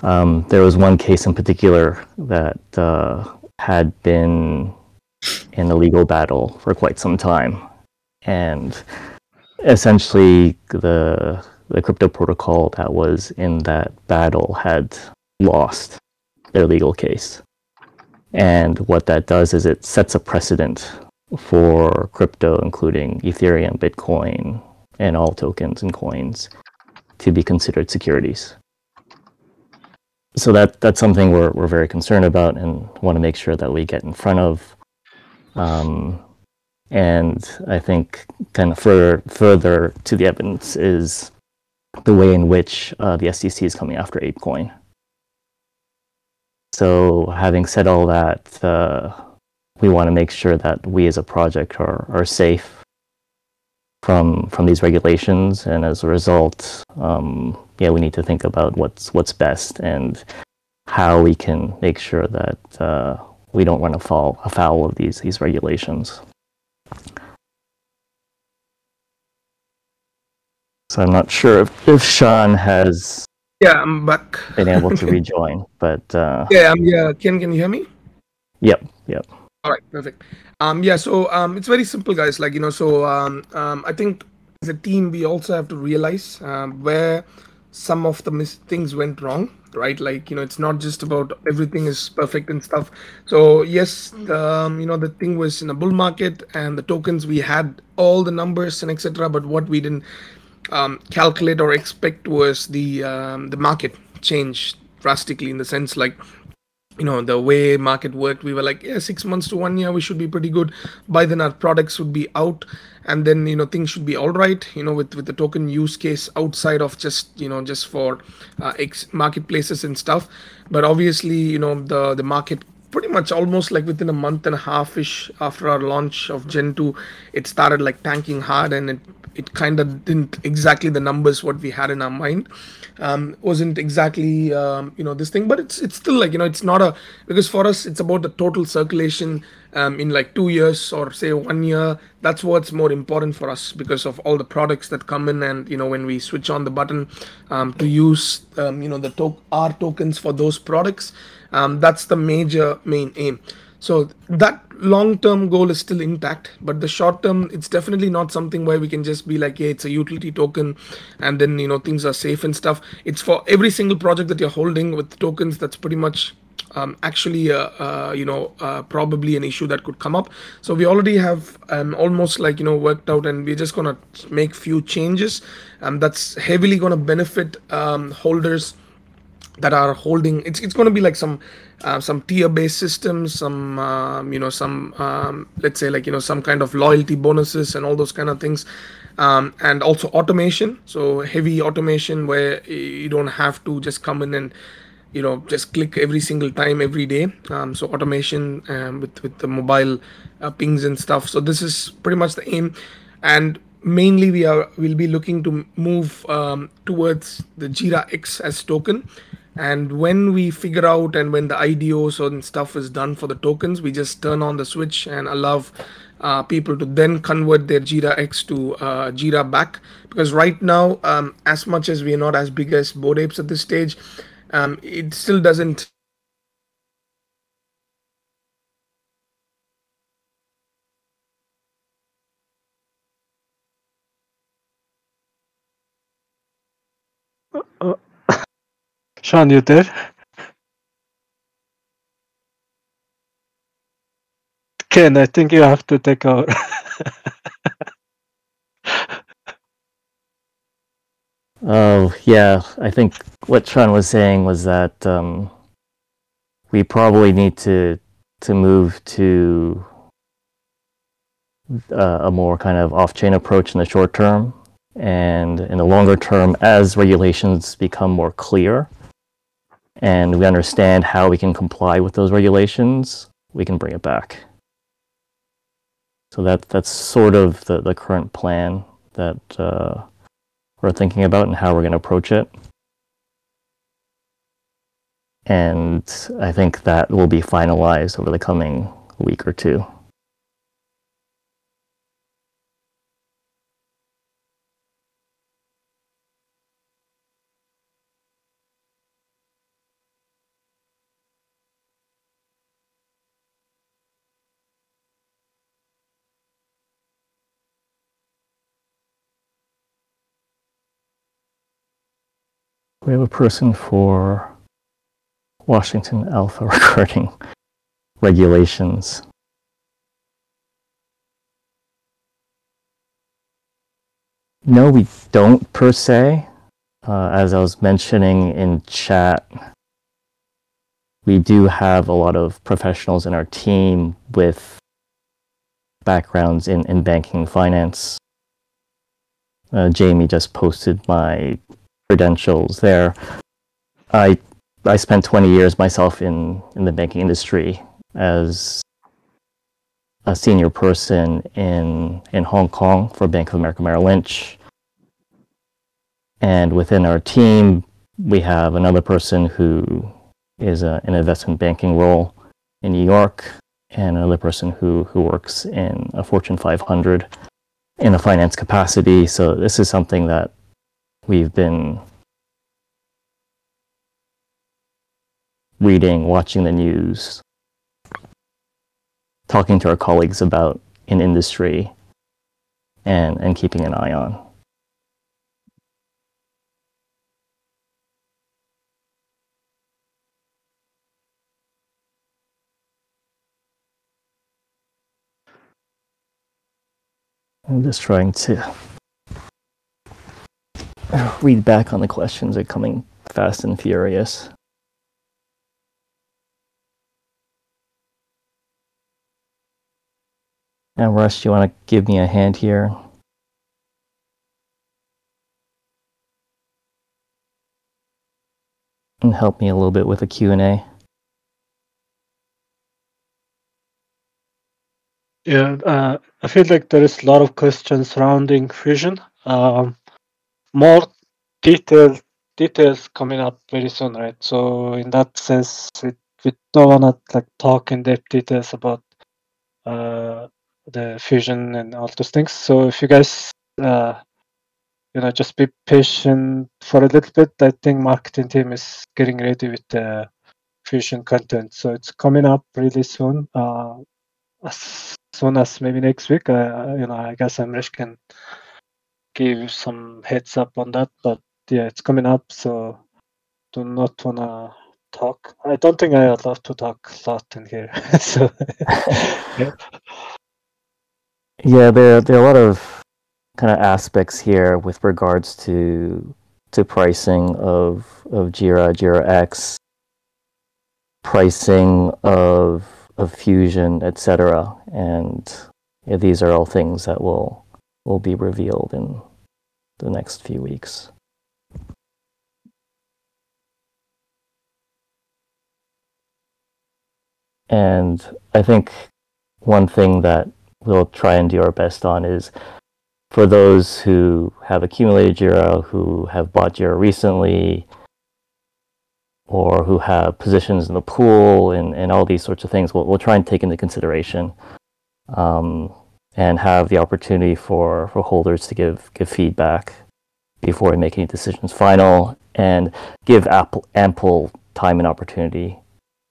There was one case in particular that had been in a legal battle for quite some time, and essentially the crypto protocol that was in that battle had lost their legal case. And what that does is it sets a precedent for crypto, including Ethereum, Bitcoin, and all tokens and coins, to be considered securities. So that's something we're very concerned about and want to make sure that we get in front of. And I think kind of further to the evidence is the way in which the SEC is coming after ApeCoin. So having said all that, we want to make sure that we as a project are safe from these regulations, and as a result, we need to think about what's best and how we can make sure that we don't run afoul of these regulations. So I'm not sure if Shan has I'm back. been able to rejoin, but Ken, can you hear me? Yep. All right, perfect. So it's very simple, guys. I think as a team, we also have to realize where some of the things went wrong, right? It's not just about everything is perfect and stuff. So yes, the thing was in a bull market, and the tokens, we had all the numbers and etc. But what we didn't calculate or expect was the market change drastically, in the sense the way market worked, we were like, yeah, 6 months to 1 year, we should be pretty good. By then, our products would be out, and then things should be all right. With the token use case outside of just for marketplaces and stuff. But obviously, the market pretty much almost like within a month and a half ish after our launch of Gen 2, it started like tanking hard, and it kind of didn't exactly the numbers what we had in our mind. Wasn't exactly this thing, but it's still like it's not a, because for us it's about the total circulation in like 2 years or say 1 year. That's what's more important for us because of all the products that come in, and when we switch on the button to use our tokens for those products, that's the main aim. So that long-term goal is still intact, but the short-term, it's definitely not something where we can just be like, yeah, it's a utility token, and then things are safe and stuff. It's for every single project that you're holding with tokens. That's pretty much actually probably an issue that could come up. So we already have almost like worked out, and we're just gonna make few changes that's heavily gonna benefit holders that are holding. It's going to be like some tier based systems, some let's say like some kind of loyalty bonuses and all those kind of things, and also automation. So heavy automation where you don't have to just come in and just click every single time every day. So automation with the mobile pings and stuff. So this is pretty much the aim, and mainly we'll be looking to move towards the Jira X as token. And when we figure out, and when the IDOs and stuff is done for the tokens, we just turn on the switch and allow people to then convert their Jira X to Jira back. Because right now, as much as we are not as big as Bored Apes at this stage, it still doesn't. Shan, you there? Ken, I think you have to take over. Oh, yeah. I think what Shan was saying was that we probably need to move to a more kind of off-chain approach in the short term, and in the longer term, as regulations become more clear and we understand how we can comply with those regulations, we can bring it back. So that's sort of the current plan that we're thinking about and how we're going to approach it. And I think that will be finalized over the coming week or two. We have a person for Washington Alpha regarding regulations. No, we don't per se. As I was mentioning in chat, we do have a lot of professionals in our team with backgrounds in banking and finance. Jamie just posted my credentials there. I spent 20 years myself in the banking industry as a senior person in Hong Kong for Bank of America Merrill Lynch. And within our team, we have another person who is an investment banking role in New York, and another person who works in a Fortune 500 in a finance capacity. So this is something that we've been reading, watching the news, talking to our colleagues about in industry, and keeping an eye on. I'm just trying to read back on the questions. They're coming fast and furious. And Rush, you want to give me a hand here? And help me a little bit with the Q&A. Yeah, I feel like there is a lot of questions surrounding fusion. More details coming up very soon, right? So in that sense, we don't want to like talk in depth details about the fusion and all those things. So if you guys just be patient for a little bit. I think marketing team is getting ready with the fusion content, so it's coming up really soon. As soon as maybe next week. I guess Amrish can give you some heads up on that. But yeah, it's coming up, so do not wanna talk. I don't think I allowed to talk a lot in here. So yeah. Yeah, there are a lot of kind of aspects here with regards to pricing of Jira X, pricing of Fusion, etc. And yeah, these are all things that will be revealed in the next few weeks. And I think one thing that we'll try and do our best on is for those who have accumulated Jira, who have bought Jira recently, or who have positions in the pool and all these sorts of things, we'll try and take into consideration and have the opportunity for holders to give feedback before we make any decisions final, and give ample time and opportunity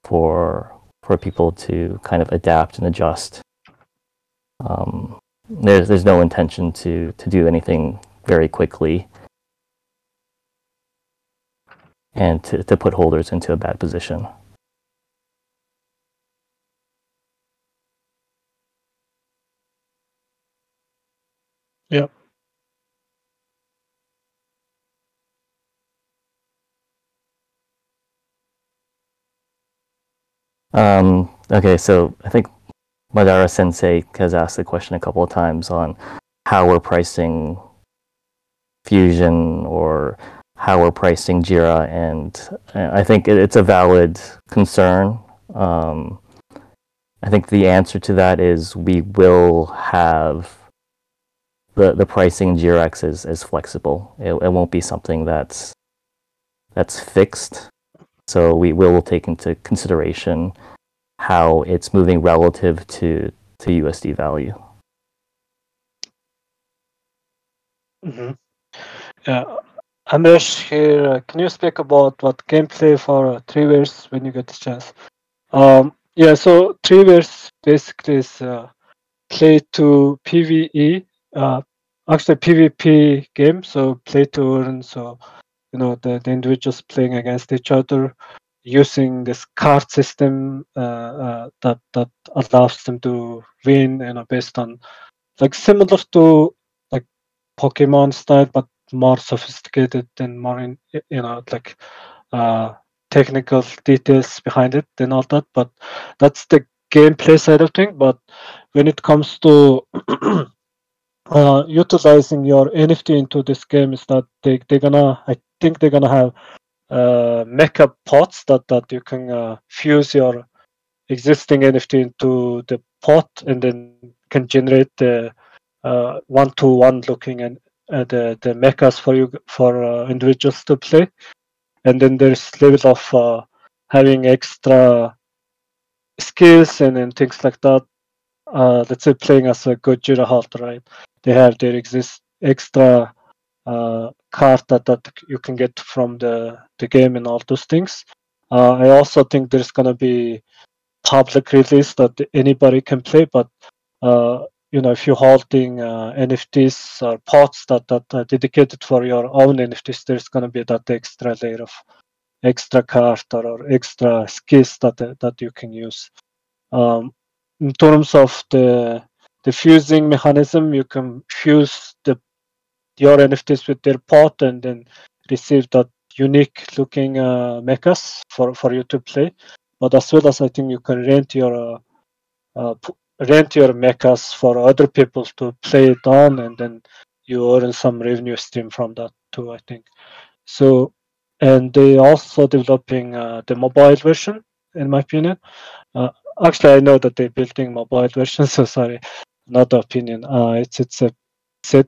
for people to kind of adapt and adjust. There's no intention to do anything very quickly and to put holders into a bad position. Yep. Okay, so I think Madara Sensei has asked the question a couple of times on how we're pricing Fusion or how we're pricing Jira, and I think it's a valid concern. I think the answer to that is we will have the pricing in Jira X is flexible. It won't be something that's fixed. So we will take into consideration how it's moving relative to USD value. Mm-hmm. Yeah. Amrish here, can you speak about what gameplay for Treewares when you get the chance? Yeah, so Treewares basically is play to PvE, actually PvP game, so play to earn. So the individuals playing against each other using this card system that allows them to win, based on like similar to like Pokemon style, but more sophisticated and more in like technical details behind it and all that. But that's the gameplay side of thing. But when it comes to utilizing your NFT into this game, is that I think they're gonna have mecha pots that you can fuse your existing NFT into the pot, and then can generate the one-to-one looking and the mechas for individuals to play. And then there's level of having extra skills and things like that. Let's say playing as a good Jira halter, right? They have their extra card that you can get from the game and all those things. I also think there's gonna be public release that anybody can play, but if you're holding NFTs or pots that are dedicated for your own NFTs, there's gonna be that extra layer of extra card or extra skills that you can use. In terms of the fusing mechanism, you can fuse your NFTs with their pot and then receive that unique looking mechas for you to play. But as well as I think you can rent your rent your mechas for other people to play it on, and then you earn some revenue stream from that too, I think. So, and they also developing the mobile version, in my opinion. Actually, I know that they're building mobile version, so sorry, not the opinion. It's a set.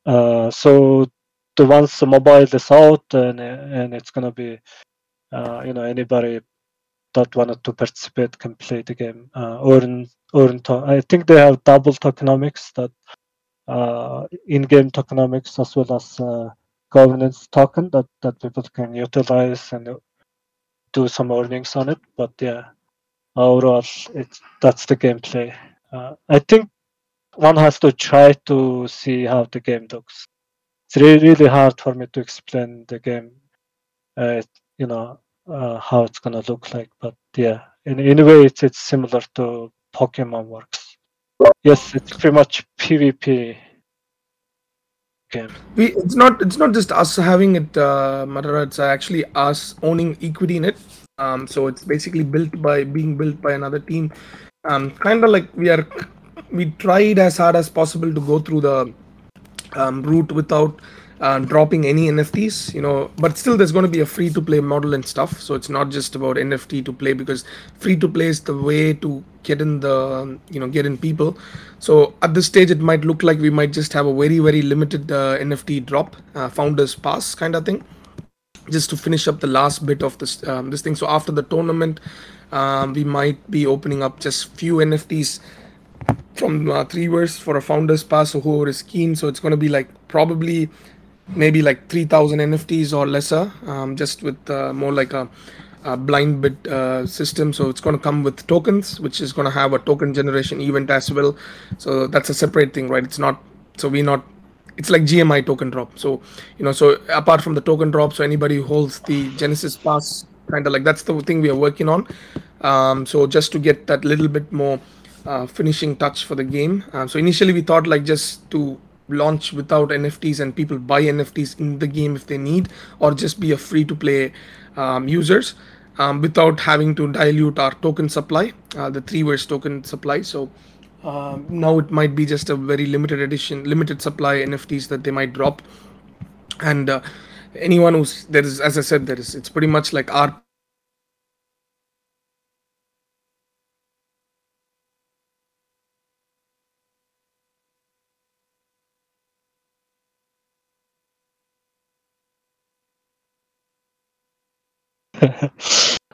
So the once the mobile is out, and it's gonna be, anybody that wanted to participate can play the game. I think they have double tokenomics, that in-game tokenomics, as well as governance token that people can utilize and do some earnings on it. But yeah, overall, that's the gameplay. I think one has to try to see how the game looks. It's really hard for me to explain the game. How it's gonna look like. But yeah, in a way, it's similar to Pokemon works. Yes, it's pretty much PvP game. It's not just us having it, Matara. It's actually us owning equity in it. So it's basically being built by another team. Kind of like we tried as hard as possible to go through the route without dropping any NFTs, but still there's going to be a free to play model and stuff. So it's not just about NFT to play, because free to play is the way to get in people. So at this stage, it might look like we might just have a very, very limited NFT drop, founders pass kind of thing, just to finish up the last bit of this thing. So after the tournament, we might be opening up just few NFTs from Three-verse for a founders pass, so whoever is keen. So it's going to be like probably maybe like 3,000 NFTs or lesser, just with more like a blind bid system. So it's going to come with tokens, which is going to have a token generation event as well. So that's a separate thing, right? It's like GMI token drop. So so apart from the token drop, so anybody who holds the Genesis pass, kind of like, that's the thing we are working on. So just to get that little bit more finishing touch for the game. So initially we thought like just to launch without NFTs and people buy NFTs in the game if they need, or just be a free to play users, without having to dilute our token supply, the Three-verse token supply. So now it might be just a very limited supply NFTs that they might drop. And anyone who's there is, as I said, it's pretty much like our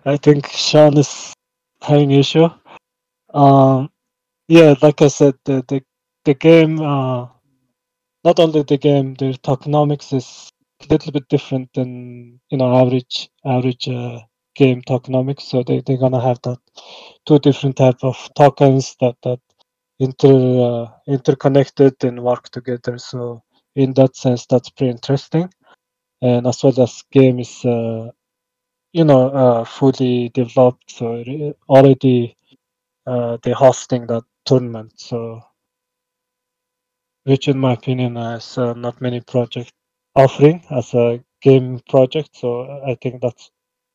I think Shan is having issue. Yeah, like I said, the game, not only the game, the tokenomics is a little bit different than average game tokenomics. So they're gonna have that two different type of tokens that interconnected and work together. So in that sense, that's pretty interesting. And as well as game is fully developed, so already they're hosting that tournament. So which in my opinion is not many project offering as a game project. So I think that's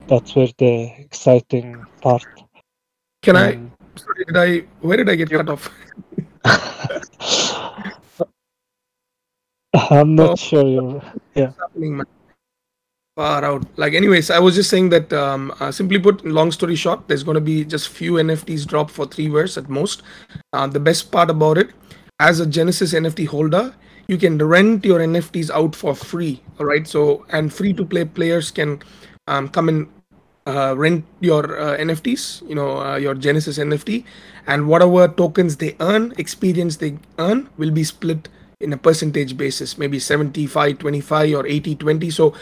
where the exciting part. Sorry, where did I get cut off? I'm not sure. Yeah. Far out. Like, anyways, I was just saying that, simply put, long story short, there's going to be just few NFTs drop for Three-verse at most. The best part about it, as a Genesis NFT holder, you can rent your NFTs out for free. All right. So, and free to play players can come and rent your NFTs, your Genesis NFT, and whatever tokens they earn, experience they earn, will be split in a percentage basis, maybe 75-25 or 80-20. So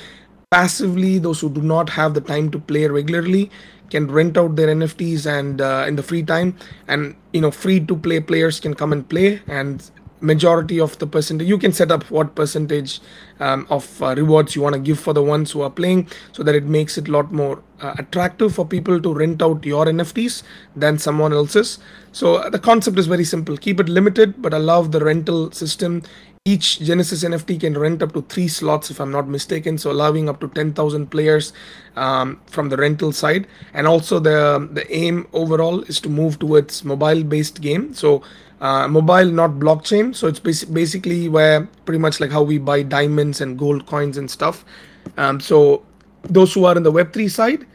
passively, those who do not have the time to play regularly can rent out their NFTs and in the free time, and free to play players can come and play, and majority of the percentage, you can set up what percentage of rewards you want to give for the ones who are playing, so that it makes it a lot more attractive for people to rent out your NFTs than someone else's. So the concept is very simple: keep it limited, but allow the rental system each Genesis NFT can rent up to 3 slots, if I'm not mistaken, so allowing up to 10,000 players from the rental side. And also the aim overall is to move towards mobile-based game. So mobile, not blockchain. So it's basically where pretty much like how we buy diamonds and gold coins and stuff. So those who are in the Web3 side,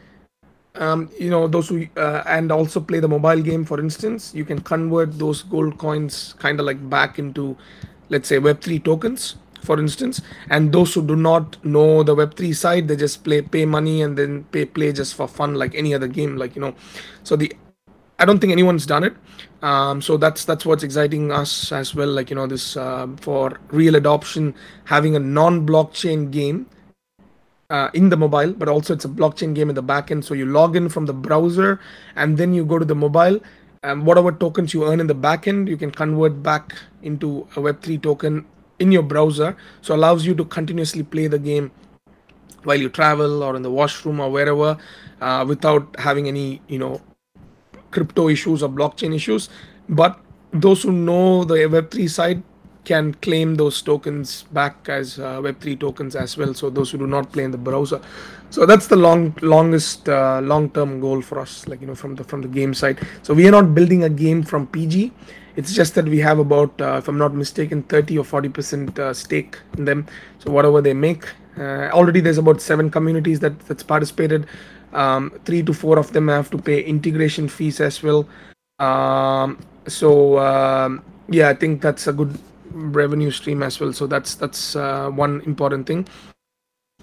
those who and also play the mobile game, for instance, you can convert those gold coins kind of like back into, let's say, Web3 tokens, for instance. And those who do not know the Web3 side, they just pay money and then play just for fun, like any other game, so I don't think anyone's done it. So that's what's exciting us as well, this for real adoption, having a non-blockchain game in the mobile, but also it's a blockchain game in the backend. So you log in from the browser and then you go to the mobile, and whatever tokens you earn in the backend, you can convert back into a Web3 token in your browser. So allows you to continuously play the game while you travel or in the washroom or wherever, without having any crypto issues or blockchain issues. But those who know the Web3 side can claim those tokens back as Web3 tokens as well. So those who do not play in the browser. So that's the longest long-term goal for us, from the game side. So we are not building a game from PG. It's just that we have about, if I'm not mistaken, 30 or 40% stake in them. So whatever they make, already there's about 7 communities that's participated. 3 to 4 of them have to pay integration fees as well. Yeah, I think that's a good revenue stream as well. So that's one important thing.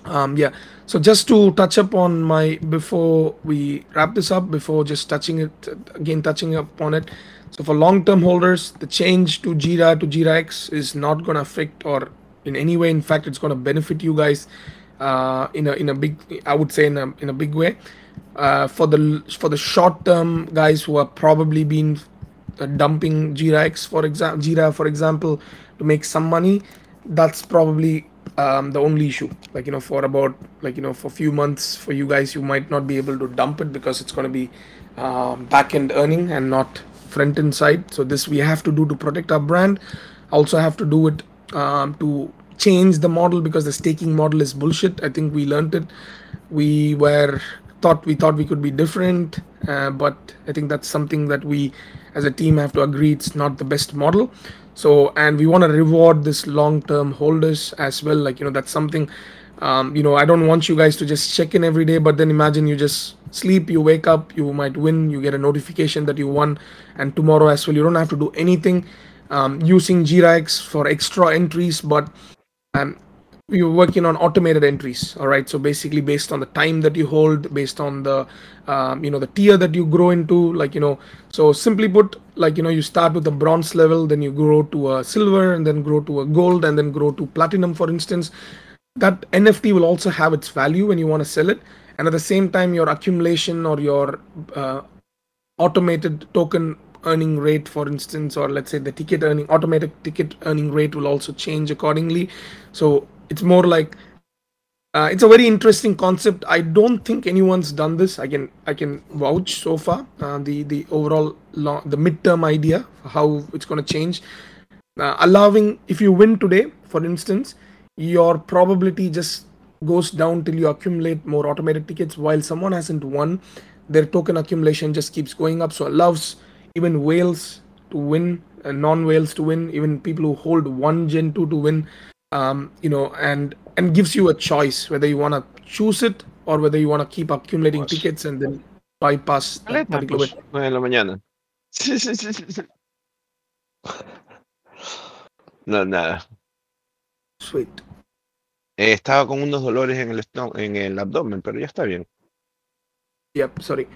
Yeah, so just to touch up on before we wrap this up, before just touching up on it. So for long-term holders, the change to Jira to Jira X is not going to affect or in any way. In fact, it's going to benefit you guys in a big, I would say, in a big way. For the short-term guys who are probably been dumping Jira X, for example, to make some money, that's probably the only issue. For about for a few months for you guys, you might not be able to dump it because it's going to be back-end earning and not front-end side. So this we have to do to protect our brand. Also have to do it to change the model, because the staking model is bullshit. I think we learned it. We thought we could be different, but I think that's something that we as a team have to agree it's not the best model. So, and we want to reward this long-term holders as well. That's something, I don't want you guys to just check in every day, but then imagine you just sleep, you wake up, you might win, you get a notification that you won, and tomorrow as well, you don't have to do anything using Jira X for extra entries, but we're working on automated entries. All right, so basically based on the time that you hold, based on the the tier that you grow into, so simply put, you start with the bronze level, then you grow to a silver, and then grow to a gold, and then grow to platinum, for instance. That NFT will also have its value when you want to sell it, and at the same time your accumulation or your automated token earning rate, for instance, or let's say the automatic ticket earning rate will also change accordingly. So it's more like it's a very interesting concept. I don't think anyone's done this. I can vouch so far the overall the midterm idea, how it's going to change, allowing, if you win today, for instance, your probability just goes down till you accumulate more automated tickets, while someone hasn't won, their token accumulation just keeps going up. So allows even whales to win and non-whales to win, even people who hold one Gen 2 to win, and gives you a choice whether you want to choose it or whether you want to keep accumulating tickets and then bypass that particular bit. 9 de la mañana. No, nada. Sweet. Estaba con unos dolores en el abdomen, pero ya está bien. Yep, sorry.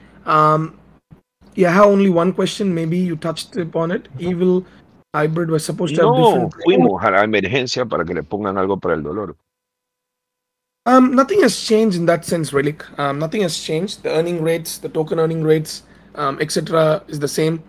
Yeah, I have only one question. Maybe you touched upon it. Evil Hybrid was supposed to have different. Fuimos a la emergencia para que le pongan algo para el dolor. Nothing has changed in that sense, Relic. Nothing has changed. The earning rates, the token earning rates, etc., is the same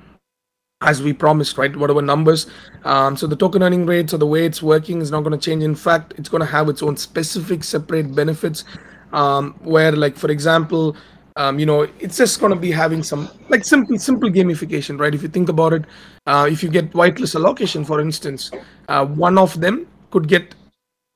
as we promised, right? Whatever numbers. So the token earning rates or the way it's working is not going to change. In fact, it's going to have its own specific separate benefits, where, like, for example, it's just going to be having some like simple gamification, right? If you think about it, if you get whitelist allocation, for instance, one of them could get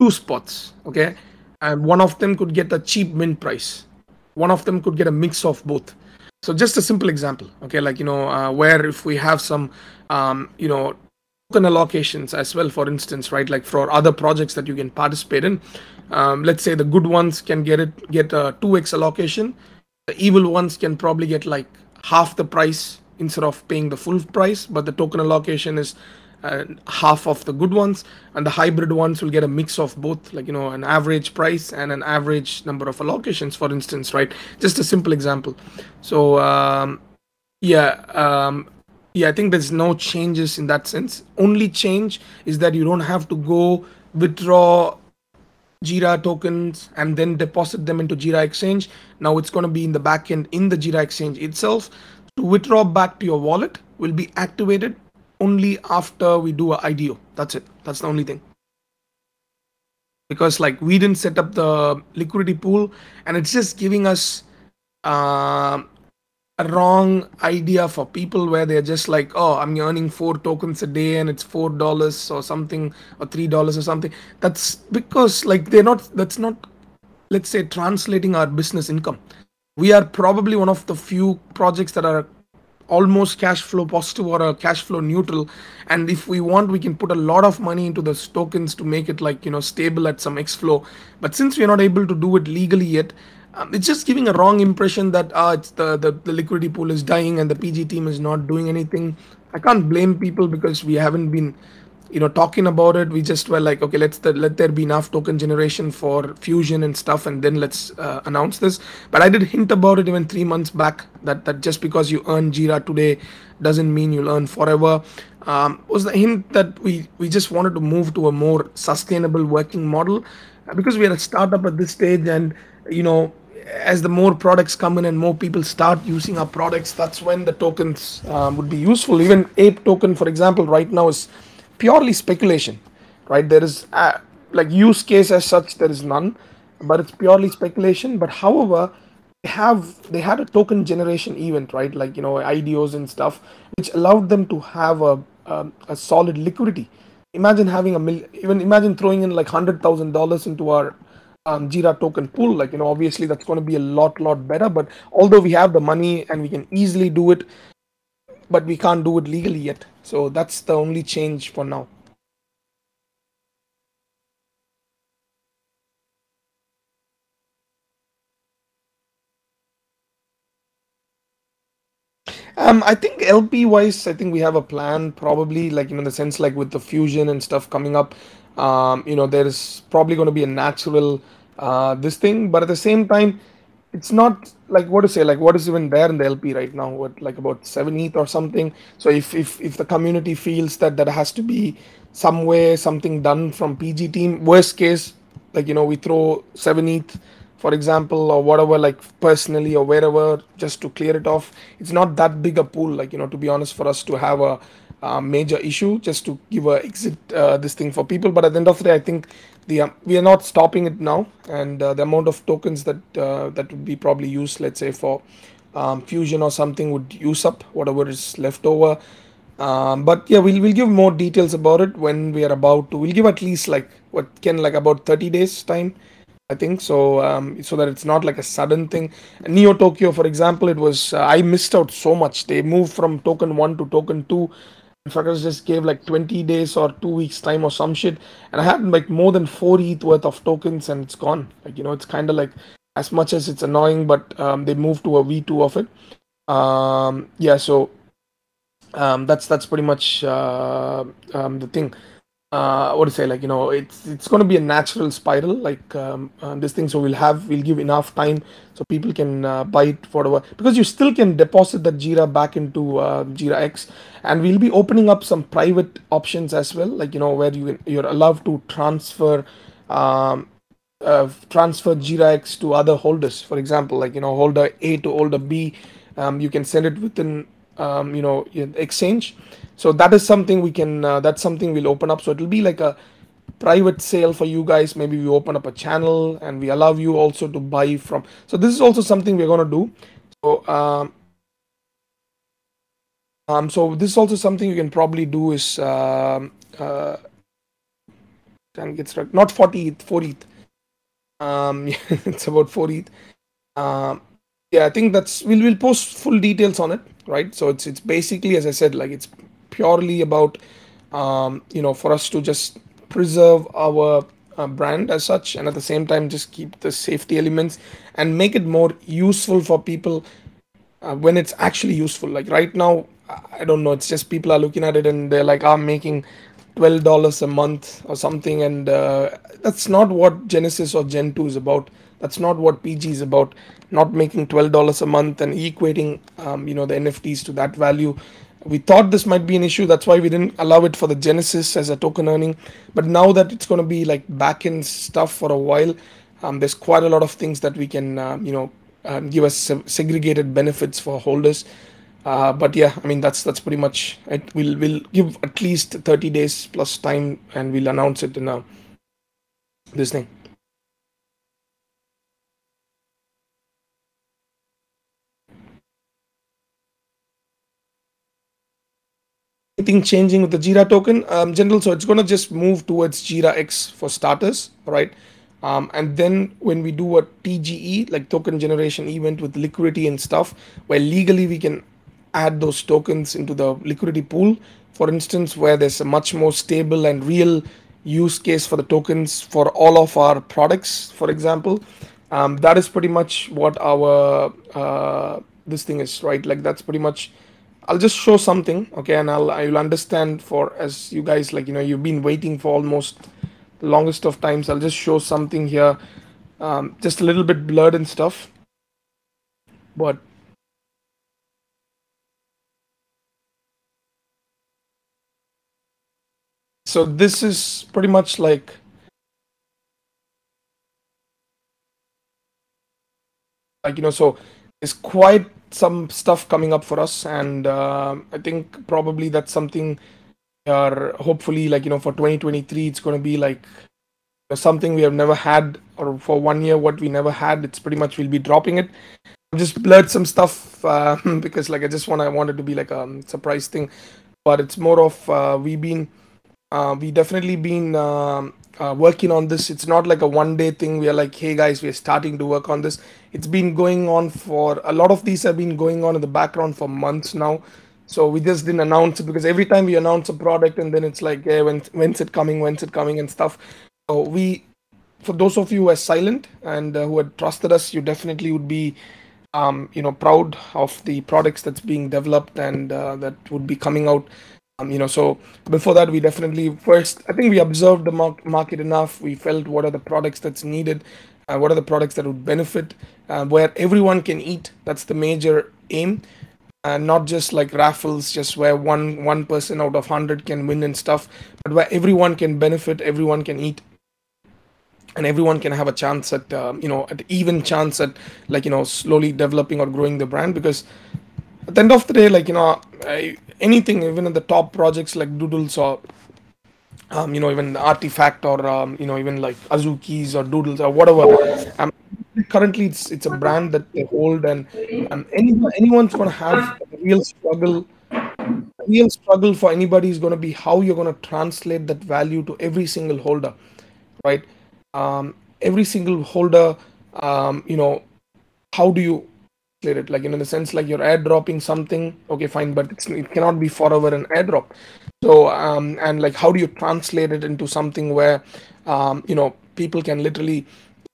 2 spots, okay, and one of them could get a cheap mint price, one of them could get a mix of both. So just a simple example, okay, like where if we have some token allocations as well, for instance, right, like for other projects that you can participate in, let's say the good ones can get a 2x allocation, the evil ones can probably get like half the price instead of paying the full price, but the token allocation is half of the good ones, and the hybrid ones will get a mix of both, like an average price and an average number of allocations, for instance, right? Just a simple example. So I think there's no changes in that sense. Only change is that you don't have to go withdraw Jira tokens and then deposit them into Jira Exchange. Now it's going to be in the backend in the Jira Exchange itself. To withdraw back to your wallet will be activated only after we do a IDO. That's it. That's the only thing. Because like we didn't set up the liquidity pool, and it's just giving us a wrong idea for people where they're just like, oh, I'm earning 4 tokens a day and it's $4 or something, or $3 or something. That's because like that's not, let's say, translating our business income. We are probably one of the few projects that are almost cash flow positive or a cash flow neutral, and if we want, we can put a lot of money into those tokens to make it like stable at some X flow. But since we're not able to do it legally yet, it's just giving a wrong impression that it's the liquidity pool is dying and the PG team is not doing anything. I can't blame people because we haven't been talking about it. We just were like, okay, let there be enough token generation for fusion and stuff, and then let's announce this. But I did hint about it even 3 months back that just because you earn Jira today doesn't mean you'll earn forever. Was the hint that we just wanted to move to a more sustainable working model, because we are a startup at this stage, and as the more products come in and more people start using our products, that's when the tokens would be useful. Even Ape token, for example, right now is purely speculation, right? There is like use case as such, there is none, but it's purely speculation. But however, they had a token generation event, right? Like IDOs and stuff, which allowed them to have a solid liquidity. Imagine having imagine throwing in like $100,000 into our Jira token pool. Like obviously that's going to be a lot better. But although we have the money and we can easily do it, but we can't do it legally yet. So that's the only change for now. I think LP wise, I think we have a plan, probably, like in the sense like with the fusion and stuff coming up. There is probably going to be a natural this thing, but at the same time, it's not like, what to say, like what is even there in the LP right now, what, like about 7 ETH or something. So if the community feels that has to be some way something done from PG team, worst case, like we throw 7 ETH, for example, or whatever, like personally or wherever, just to clear it off. It's not that big a pool, like to be honest, for us to have a major issue, just to give a exit this thing for people. But at the end of the day, I think we are not stopping it now, and the amount of tokens that would be probably used, let's say for fusion or something, would use up whatever is left over. But yeah, we'll give more details about it when we are about to. We'll give at least like about 30 days time, I think, so so that it's not like a sudden thing. Neo Tokyo, for example, it was I missed out so much. They moved from token 1 to token 2. Fuckers just gave like 20 days or 2 weeks time or some shit, and I had like more than 4 ETH worth of tokens, and it's gone. Like it's kind of like, as much as it's annoying, but they moved to a V2 of it. Yeah, so that's pretty much the thing. What to say, like it's going to be a natural spiral, like this thing. So we'll give enough time so people can buy it for whatever, because you still can deposit that Jira back into Jira X, and we'll be opening up some private options as well, like where you're allowed to transfer Jira X to other holders. For example, like holder A to holder B, you can send it within exchange. So that is something we can that's something we'll open up. So it'll be like a private sale for you guys. Maybe we open up a channel and we allow you also to buy from. So this is also something we're going to do. So this is also something you can probably do is and gets not 40th, 4th. It's about 4th. Yeah, I think that's we'll post full details on it, right? So it's basically, as I said, like it's purely about for us to just preserve our brand as such, and at the same time just keep the safety elements and make it more useful for people when it's actually useful. Like right now, I don't know, it's just people are looking at it and they're like, I'm making $12 a month or something, and that's not what Genesis or Gen 2 is about. That's not what PG is about. Not making $12 a month and equating the NFTs to that value. We thought this might be an issue, that's why we didn't allow it for the Genesis as a token earning. But now that it's going to be like back-end stuff for a while, there's quite a lot of things that we can give us segregated benefits for holders. But yeah, I mean that's pretty much it. We'll give at least 30 days plus time, and we'll announce it in this thing. Anything changing with the Jira token, general? So it's going to just move towards Jira X for starters, right? And then when we do a TGE, like token generation event with liquidity and stuff, where legally we can add those tokens into the liquidity pool, for instance, where there's a much more stable and real use case for the tokens for all of our products, for example. That is pretty much what our this thing is, right? Like that's pretty much. I'll just show something, okay, and I'll understand for as you guys like you've been waiting for almost the longest of times. I'll just show something here, just a little bit blurred and stuff, but so this is pretty much like so there's quite some stuff coming up for us, and I think probably that's something we are hopefully for 2023 it's going to be like something we have never had, or for 1 year what we never had. It's pretty much we'll be dropping it. I've just blurred some stuff because like I wanted to be like a surprise thing, but it's more of we definitely been working on this. It's not like a one-day thing. We are like, hey guys, we're starting to work on this. It's been going on for a lot of these have been going on in the background for months now. So we just didn't announce it because every time we announce a product and then it's like, hey, when's it coming and stuff. So for those of you who are silent and who had trusted us, you definitely would be proud of the products that's being developed and that would be coming out. So before that, we definitely first, I think we observed the market enough. We felt what are the products that's needed, what are the products that would benefit, where everyone can eat. That's the major aim, not just like raffles, just where one person out of 100 can win and stuff, but where everyone can benefit, everyone can eat, and everyone can have a chance at at even chance at slowly developing or growing the brand. Because at the end of the day, anything, even in the top projects like Doodles or even Artifact or even like Azukis or Doodles or whatever, currently it's a brand that they hold, and anyone's going to have a real struggle. Real struggle for anybody is going to be how you're going to translate that value to every single holder, right? Every single holder, how do you it, like in the sense like you're airdropping something, okay, fine, but it cannot be forever an airdrop. So and like how do you translate it into something where people can literally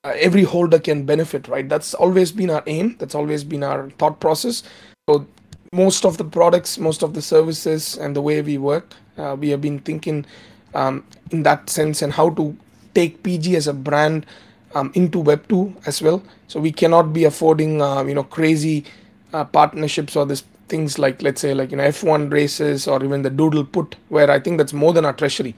every holder can benefit, right? That's always been our aim, that's always been our thought process. So most of the products, most of the services and the way we work, we have been thinking in that sense, and how to take PG as a brand into Web 2 as well. So we cannot be affording crazy partnerships or this things like, let's say, like F1 races or even the Doodle put, where I think that's more than our treasury,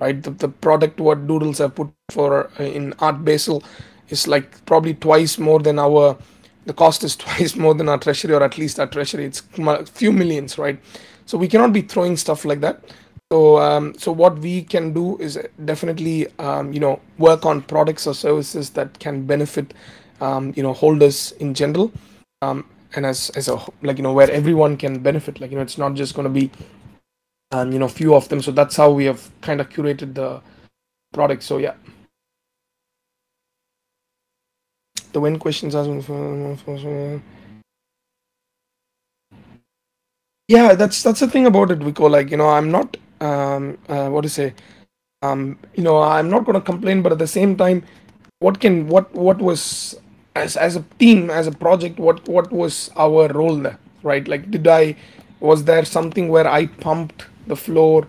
right? The product what Doodles have put for in Art Basel is like probably twice more than the cost is twice more than our treasury, or at least our treasury, it's a few millions, right? So we cannot be throwing stuff like that. So what we can do is definitely work on products or services that can benefit holders in general, and as a where everyone can benefit. It's not just going to be few of them. So that's how we have kind of curated the product. So yeah. The when questions are yeah, that's the thing about it, Vico. Like, I'm not what to say, I'm not going to complain, but at the same time, what was, as a team, as a project, what was our role there, right? Like, was there something where I pumped the floor,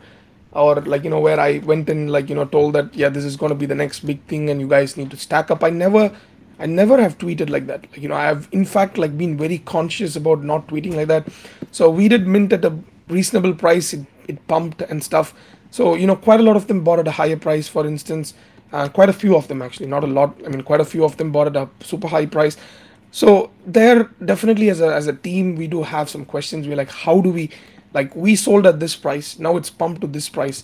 or like, where I went and, like, told that, yeah, this is going to be the next big thing and you guys need to stack up? I never have tweeted like that. Like, I have in fact, like, been very conscious about not tweeting like that. So we did mint at a reasonable price. It pumped and stuff. So, quite a lot of them bought at a higher price, for instance. Quite a few of them, actually, not a lot. I mean, quite a few of them bought at a super high price. So there, definitely, as a team, we do have some questions. We're like, how do we, like, we sold at this price, now it's pumped to this price,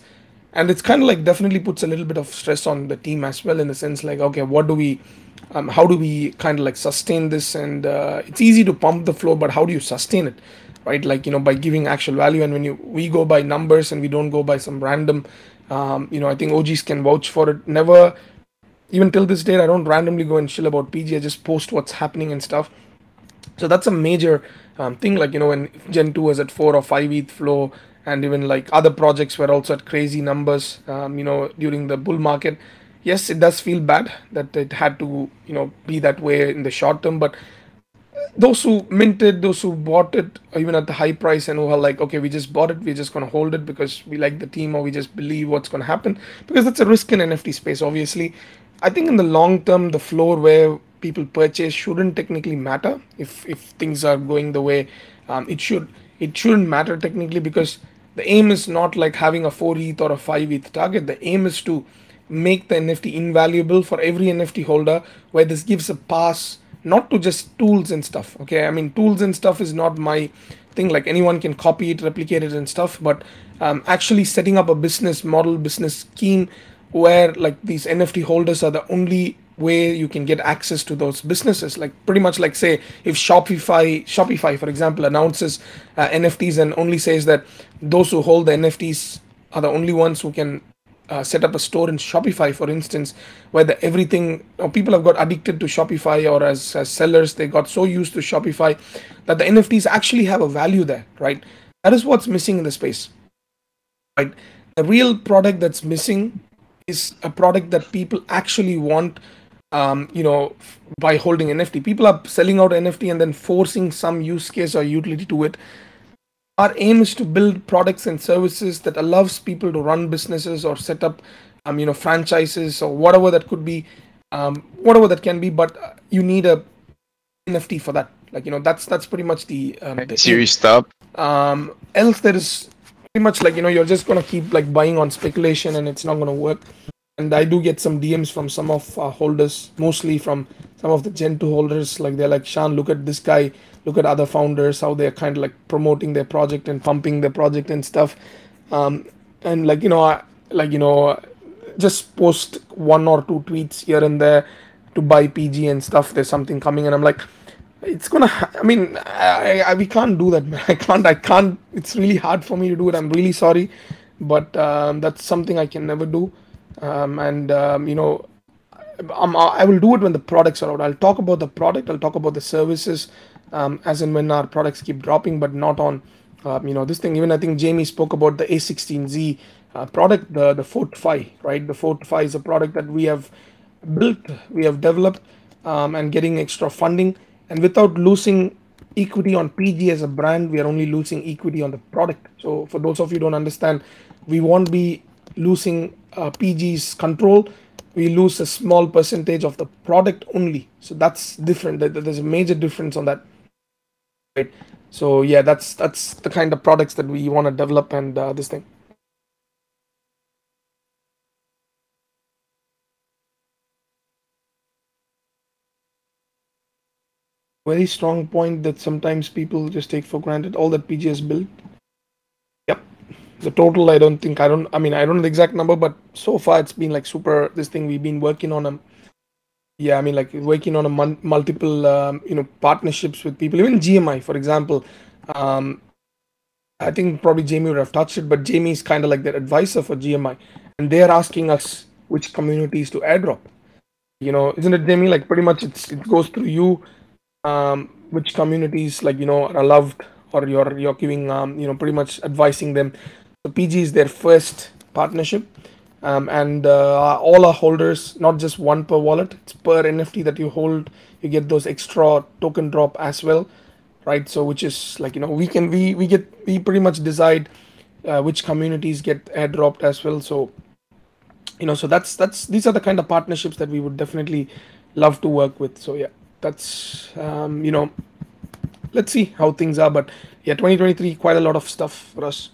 and it's kind of like definitely puts a little bit of stress on the team as well, in the sense like, okay, how do we kind of like sustain this? And it's easy to pump the floor, but how do you sustain it, right? Like, by giving actual value. And when we go by numbers and we don't go by some random, I think OGs can vouch for it. Never, even till this date, I don't randomly go and chill about PG. I just post what's happening and stuff. So that's a major thing. Like, when Gen 2 was at 4 or 5 ETH flow, and even like other projects were also at crazy numbers, during the bull market. Yes, it does feel bad that it had to, be that way in the short term, but those who minted, those who bought it even at the high price, and who are like, okay, we just bought it, we're just going to hold it because we like the team, or we just believe what's going to happen, because that's a risk in NFT space. Obviously, I think in the long term, the floor where people purchase shouldn't technically matter. If things are going the way it shouldn't matter technically, because the aim is not like having a 4 ETH or a 5 ETH target. The aim is to make the NFT invaluable for every NFT holder, where this gives a pass not to just tools and stuff. Okay, I mean, tools and stuff is not my thing. Like, anyone can copy it, replicate it and stuff, but actually setting up a business model, business scheme, where like these NFT holders are the only way you can get access to those businesses. Like, pretty much like, say, if Shopify for example announces NFTs and only says that those who hold the NFTs are the only ones who can set up a store in Shopify, for instance, where everything, people have got addicted to Shopify, or as sellers, they got so used to Shopify that the NFTs actually have a value there, right? That is what's missing in the space, right? The real product that's missing is a product that people actually want, by holding NFT. People are selling out NFT and then forcing some use case or utility to it. Our aim is to build products and services that allows people to run businesses or set up, franchises, or whatever that could be, whatever that can be. But you need a NFT for that. Like, that's pretty much the Series stop. Else there is pretty much like, you're just gonna keep like buying on speculation, and it's not gonna work. And I do get some DMs from some of holders, mostly from some of the Gen 2 holders. Like, they're like, Shan, look at this guy, look at other founders, how they're kind of like promoting their project and pumping their project and stuff. And like, just post 1 or 2 tweets here and there to buy PG and stuff. There's something coming, and I'm like, it's gonna. I mean, we can't do that, man. I can't. It's really hard for me to do it. I'm really sorry, but that's something I can never do. I will do it when the products are out. I'll talk about the product, I'll talk about the services, as and when our products keep dropping, but not on this thing. Even I think Jamie spoke about the A16Z product, the Fort Fi, right? The Fort Fi is a product that we have built, we have developed, and getting extra funding, and without losing equity on PG as a brand, we are only losing equity on the product. So for those of you who don't understand, we won't be losing PG's control. We lose a small percentage of the product only. So that's different. There's a major difference on that, right? So yeah, that's the kind of products that we want to develop, and this thing. Very strong point that sometimes people just take for granted all that PG has built. Yep. The total, I don't know the exact number, but so far it's been like super. This thing we've been working on like working on a multiple partnerships with people. Even GMI, for example, I think probably Jamie would have touched it, but Jamie is kind of like their advisor for GMI, and they're asking us which communities to airdrop. Isn't it, Jamie? Like pretty much it goes through you, which communities are loved, or you're giving pretty much advising them. So PG is their first partnership, and all our holders, not just one per wallet, it's per NFT that you hold, you get those extra token drop as well, right? So which is we pretty much decide which communities get airdropped as well. So so that's these are the kind of partnerships that we would definitely love to work with. So yeah, that's let's see how things are, but yeah, 2023, quite a lot of stuff for us.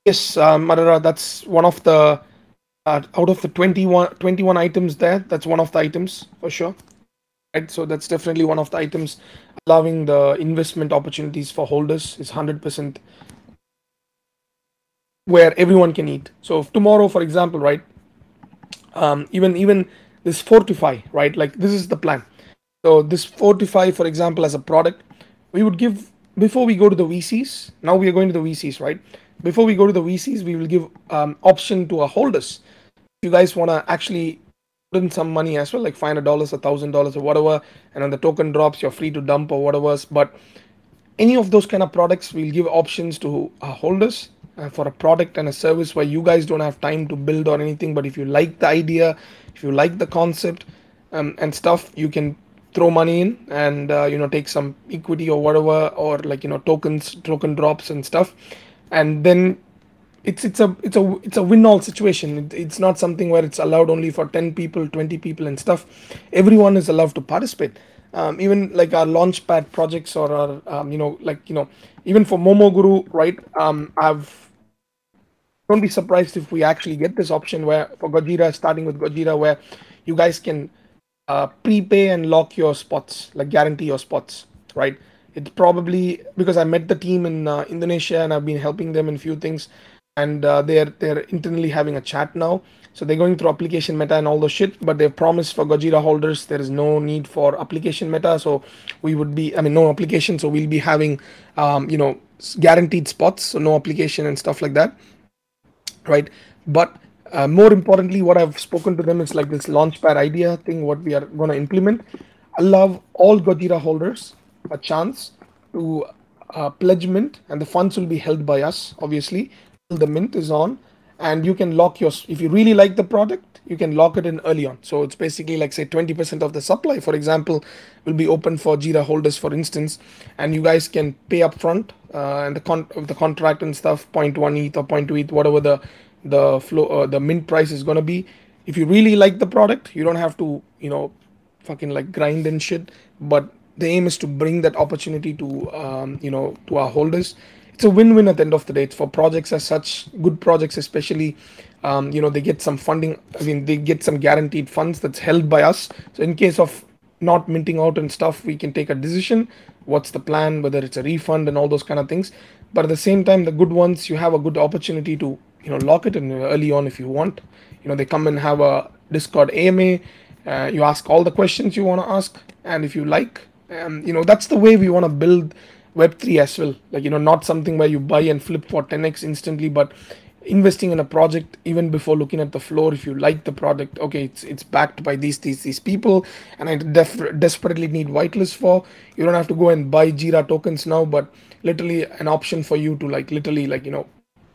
Yes, Madara, that's one of the out of the 21 items there, that's one of the items for sure, right? So that's definitely one of the items. Allowing the investment opportunities for holders is 100% where everyone can eat. So if tomorrow, for example, right, even this Fortify, right, like this is the plan. So this Fortify, for example, as a product, we would give, before we go to the VCs. Now we are going to the VCs, right? Before we go to the VCs, we will give option to our holders. If you guys want to actually put in some money as well, like $500, $1,000 or whatever, and when the token drops, you're free to dump or whatever. But any of those kind of products, we'll give options to our holders for a product and a service where you guys don't have time to build or anything, but if you like the idea, if you like the concept and stuff, you can throw money in and take some equity or whatever, or token drops and stuff, and then it's a win-all situation. It's not something where it's allowed only for 10 people, 20 people and stuff. Everyone is allowed to participate. Even like our launchpad projects, or our even for Momo Guru, right? Don't be surprised if we actually get this option where for Gojira, starting with Gojira, where you guys can prepay and lock your spots, like guarantee your spots, right? It's probably because I met the team in Indonesia and I've been helping them in few things, and they're internally having a chat now. So they're going through application meta and all the shit, but they've promised for Gojira holders there is no need for application meta. So we would be, no application. So we'll be having, guaranteed spots, so no application and stuff like that, right? But more importantly, what I've spoken to them is like this launchpad idea thing, what we are going to implement. Allow all Gojira holders a chance to pledge mint, and the funds will be held by us, obviously, till the mint is on. And you can lock if you really like the product, you can lock it in early on. So it's basically like, say, 20% of the supply, for example, will be open for Jira holders, for instance, and you guys can pay up front and the contract and stuff, 0.1 ETH or 0.2 ETH, whatever the flow, the mint price is going to be. If you really like the product, you don't have to, fucking like grind and shit. But the aim is to bring that opportunity to, to our holders. It's a win-win at the end of the day. It's for projects as such, good projects especially. They get some funding. They get some guaranteed funds that's held by us. So in case of not minting out and stuff, we can take a decision. What's the plan? Whether it's a refund and all those kind of things. But at the same time, the good ones, you have a good opportunity to lock it in early on if you want. They come and have a Discord AMA. You ask all the questions you want to ask, and if you like, that's the way we want to build Web3 as well. Like, not something where you buy and flip for 10x instantly, but investing in a project even before looking at the floor. If you like the product, okay, it's backed by these people, and I desperately need whitelist for. You don't have to go and buy Jira tokens now, but literally an option for you to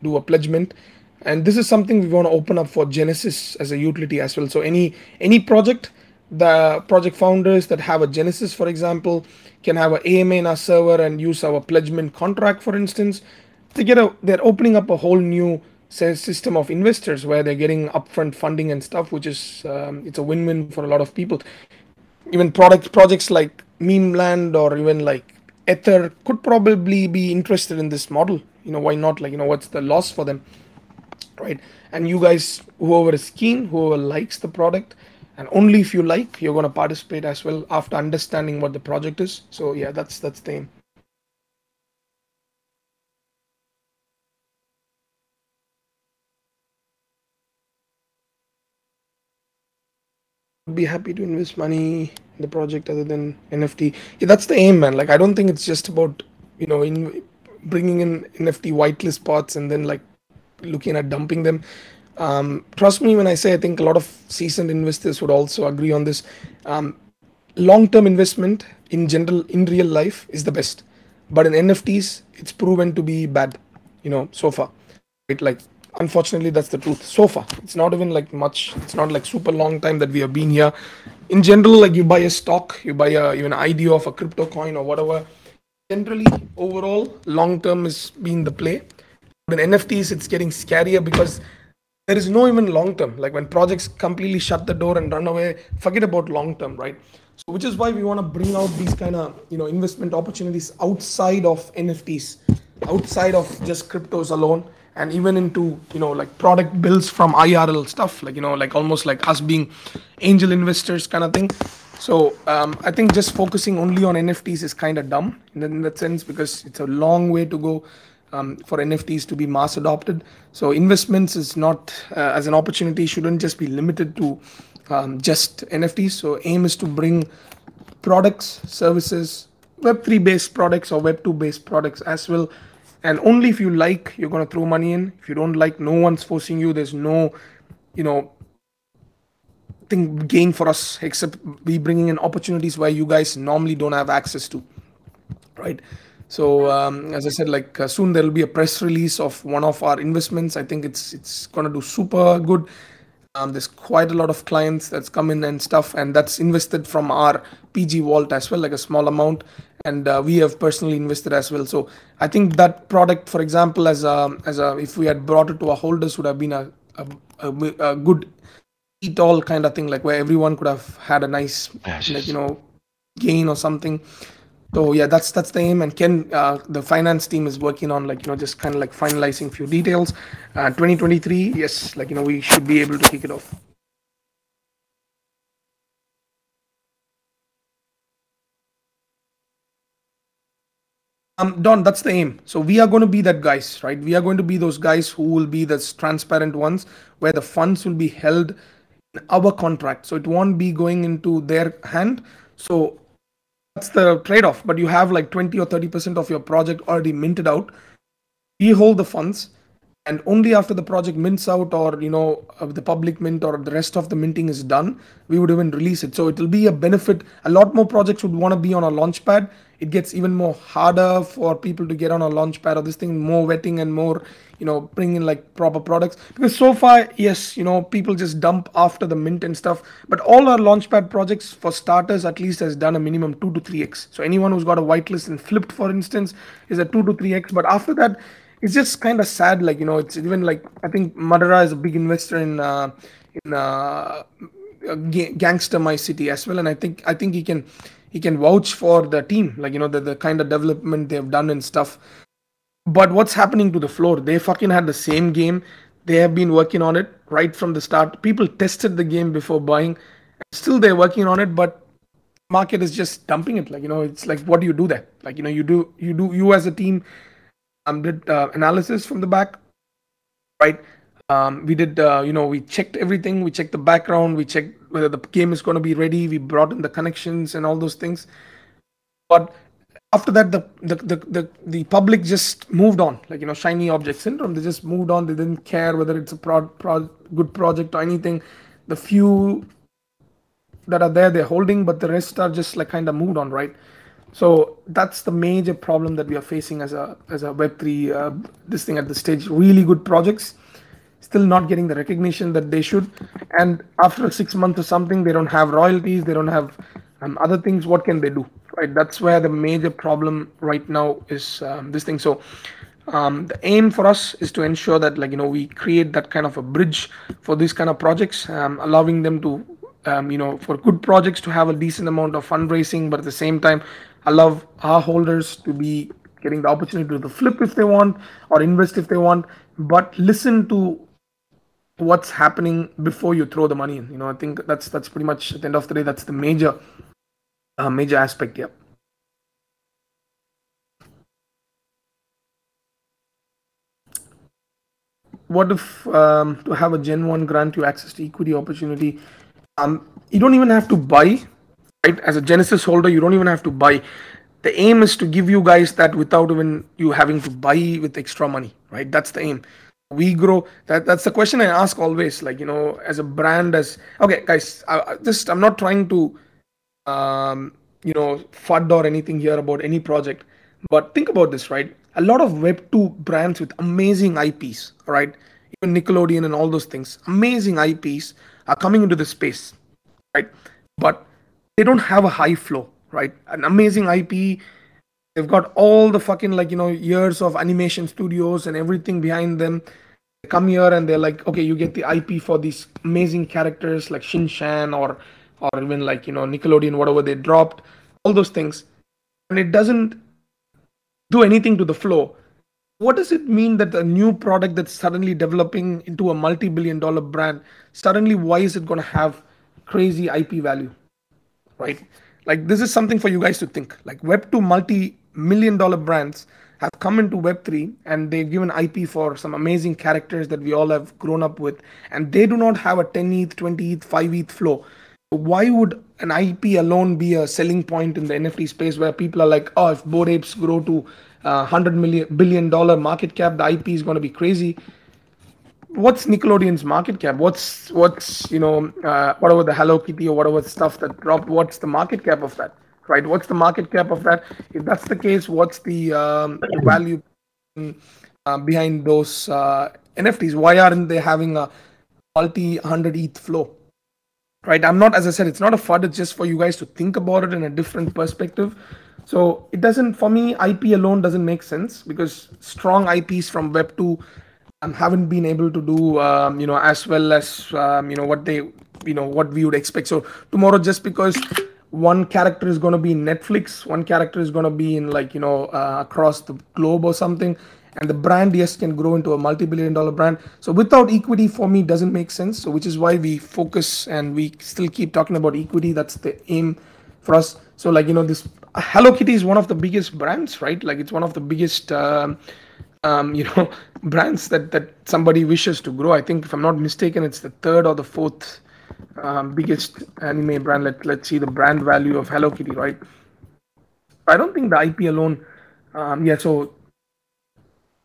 do a pledge mint. And this is something we want to open up for Genesis as a utility as well. So any project, the project founders that have a Genesis, for example, can have an AMA in our server and use our pledgement contract, for instance. They're opening up a whole new system of investors where they're getting upfront funding and stuff, which is it's a win-win for a lot of people. Even projects like Memeland or even like Ether could probably be interested in this model. Why not? What's the loss for them, right? And you guys, whoever is keen, whoever likes the product, and only if you like, you're going to participate as well after understanding what the project is. So yeah, that's the aim. Be happy to invest money in the project other than NFT. Yeah, that's the aim, man. Like, I don't think it's just about bringing in NFT whitelist spots and then like looking at dumping them. Trust me when I say I think a lot of seasoned investors would also agree on this. Long-term investment in general in real life is the best, but in NFTs it's proven to be bad. So far, right? Like unfortunately that's the truth. So far, it's not even like much. It's not like super long time that we have been here. In general, like you buy a stock, you buy even an idea of a crypto coin or whatever. Generally, overall, long term is being the play. But in NFTs, it's getting scarier because there is no even long term. Like when projects completely shut the door and run away, forget about long term, right? So which is why we want to bring out these kind of investment opportunities outside of NFTs, outside of just cryptos alone, and even into like product builds from IRL stuff, like like almost like us being angel investors kind of thing. So I think just focusing only on NFTs is kind of dumb in that sense, because it's a long way to go for NFTs to be mass adopted. So investments is not as an opportunity shouldn't just be limited to just NFTs. So aim is to bring products, services, Web3 based products or Web2 based products as well. And only if you like, you're going to throw money in. If you don't like, no one's forcing you. There's no, thing gain for us except we bringing in opportunities where you guys normally don't have access to, right? So as I said, like soon there will be a press release of one of our investments. I think it's going to do super good. There's quite a lot of clients that's come in and stuff, and that's invested from our PG vault as well, like a small amount, and we have personally invested as well. So I think that product, for example, as a if we had brought it to our holders, would have been a good eat all kind of thing, like where everyone could have had a nice like gain or something. So yeah, that's the aim. And Ken, the finance team is working on like just kind of like finalizing few details. 2023, yes, like we should be able to kick it off. Don, that's the aim. So we are going to be that guys, right? We are going to be those guys who will be the transparent ones, where the funds will be held in our contract. So it won't be going into their hand. So that's the trade-off. But you have like 20 or 30% of your project already minted out. We hold the funds, and only after the project mints out, or the public mint or the rest of the minting is done, we would even release it. So it will be a benefit. A lot more projects would want to be on a launch pad. It gets even more harder for people to get on a launch pad or this thing, more vetting and more bring in like proper products, because so far, yes, people just dump after the mint and stuff. But all our launchpad projects, for starters, at least has done a minimum 2 to 3x. So anyone who's got a whitelist and flipped, for instance, is a 2 to 3x. But after that, it's just kind of sad. Like it's even like, I think Madara is a big investor in Gangster My City as well, and I think he can vouch for the team, like the kind of development they've done and stuff. But what's happening to the floor? They fucking had the same game. They have been working on it right from the start. People tested the game before buying. Still, they're working on it, but market is just dumping it. Like it's like, what do you do there? Like you as a team did analysis from the back, right? We did we checked everything. We checked the background. We checked whether the game is going to be ready. We brought in the connections and all those things. But after that, the public just moved on, like shiny object syndrome. They just moved on. They didn't care whether it's a good project or anything. The few that are there, they're holding, but the rest are just like kind of moved on, right? So that's the major problem that we are facing as a Web3 this thing at this stage. Really good projects still not getting the recognition that they should, and after 6 months or something, they don't have royalties, they don't have other things. What can they do, right? That's where the major problem right now is, this thing. So the aim for us is to ensure that we create that kind of a bridge for these kind of projects, allowing them to for good projects to have a decent amount of fundraising, but at the same time allow our holders to be getting the opportunity to flip if they want or invest if they want, but listen to what's happening before you throw the money in. I think that's pretty much, at the end of the day, that's the major aspect. Yeah. What if to have a Gen 1 grant you access to equity opportunity? You don't even have to buy, right? As a Genesis holder, you don't even have to buy. the aim is to give you guys that without even you having to buy with extra money, right? That's the aim. We grow. That's the question I ask always. Like, as a brand, as okay, guys, I'm not trying to FUD or anything here about any project. But think about this, right? A lot of Web2 brands with amazing IPs, right? Even Nickelodeon and all those things, amazing IPs are coming into the space, right? But they don't have a high flow, right? An amazing IP, they've got all the fucking years of animation studios and everything behind them. They come here and they're like, okay, you get the IP for these amazing characters like Shan or even Nickelodeon, whatever they dropped, all those things, and it doesn't do anything to the flow. What does it mean that a new product that's suddenly developing into a multi-billion-dollar brand, suddenly why is it going to have crazy IP value, right? Like, this is something for you guys to think. Like, Web2 multi-million-dollar brands have come into Web3 and they've given IP for some amazing characters that we all have grown up with, and they do not have a 10 ETH, 20 ETH, 5 ETH flow. Why would an IP alone be a selling point in the NFT space where people are like, oh, if Bored Apes grow to $100 billion market cap, the IP is going to be crazy. What's Nickelodeon's market cap? What's whatever the Hello Kitty or whatever stuff that dropped, what's the market cap of that, right? What's the market cap of that? If that's the case, what's the value behind those NFTs? Why aren't they having a multi-100 ETH flow? Right, I'm not, as I said, it's not a FUD, it's just for you guys to think about it in a different perspective. So it doesn't, for me, IP alone doesn't make sense because strong IPs from Web2 haven't been able to do, as well as, what we would expect. So tomorrow, just because one character is going to be in Netflix, one character is going to be in across the globe or something, and the brand, yes, can grow into a multi-billion-dollar brand. So without equity, for me, doesn't make sense. So which is why we focus and we still keep talking about equity. That's the aim for us. So this Hello Kitty is one of the biggest brands, right? Like, it's one of the biggest brands that somebody wishes to grow. I think, if I'm not mistaken, it's the third or the fourth biggest anime brand. Let's see the brand value of Hello Kitty, right? I don't think the IP alone. So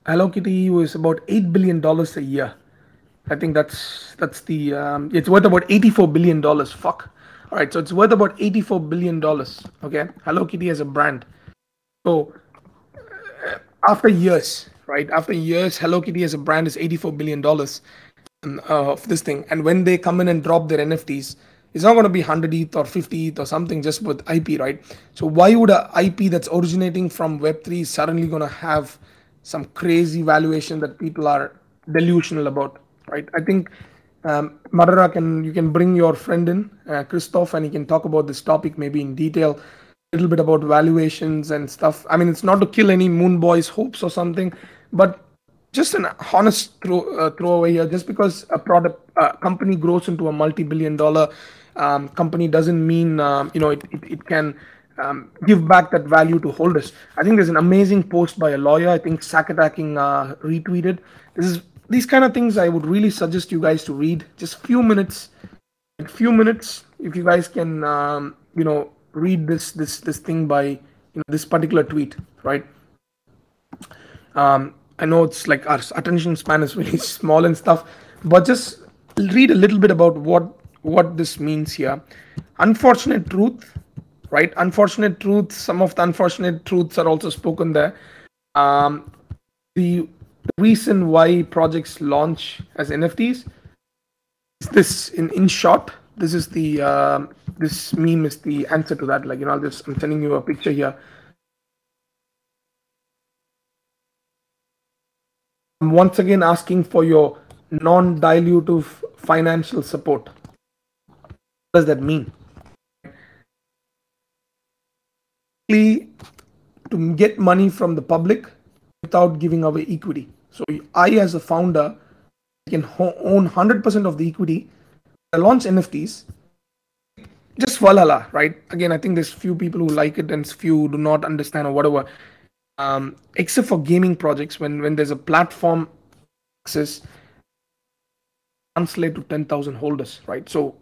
Hello Kitty was about $8 billion a year. I think that's the it's worth about $84 billion. Fuck. All right, so it's worth about $84 billion. Okay, Hello Kitty as a brand. So after years, right? After years, Hello Kitty as a brand is $84 billion of this thing. And when they come in and drop their NFTs, it's not going to be 100 ETH or 50 ETH or something just with IP, right? So why would a IP that's originating from Web3 suddenly going to have some crazy valuation that people are delusional about, right? I think Madara, you can bring your friend in, Christoph, and he can talk about this topic maybe in detail, a little bit about valuations and stuff. I mean, it's not to kill any Moon Boys' hopes or something, but just an honest throwaway here. Just because a company grows into a multi-billion-dollar company doesn't mean it can give back that value to holders. I think there's an amazing post by a lawyer. I think Sack Attacking retweeted. These kind of things I would really suggest you guys to read. Just few minutes, if you guys can read this thing by this particular tweet, right? I know it's like our attention span is really small and stuff, but just read a little bit about what this means here. Unfortunate truth, right? Unfortunate truth. Some of the unfortunate truths are also spoken there. The reason why projects launch as NFTs is this. In short, this is the this meme is the answer to that. I'm sending you a picture here. I'm once again asking for your non-dilutive financial support. What does that mean? To get money from the public without giving away equity. So I, as a founder, can own 100% of the equity. I launch NFTs. Just valhalla, right? Again, I think there's few people who like it and few do not understand or whatever. Except for gaming projects, when there's a platform access, translate to 10,000 holders, right? So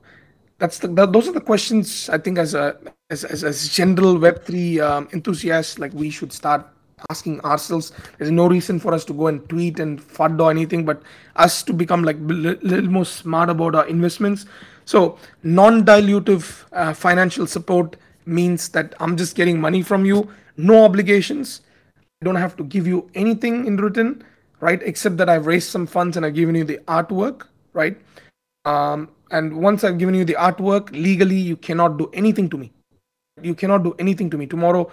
those are the questions I think as a as general Web3 enthusiasts, like we should start asking ourselves. There's no reason for us to go and tweet and FUD or anything, but us to become like little more smart about our investments. So non-dilutive financial support means that I'm just getting money from you, no obligations. I don't have to give you anything in return, right? Except that I've raised some funds and I've given you the artwork, right? And once I've given you the artwork, legally you cannot do anything to me. You cannot do anything to me tomorrow.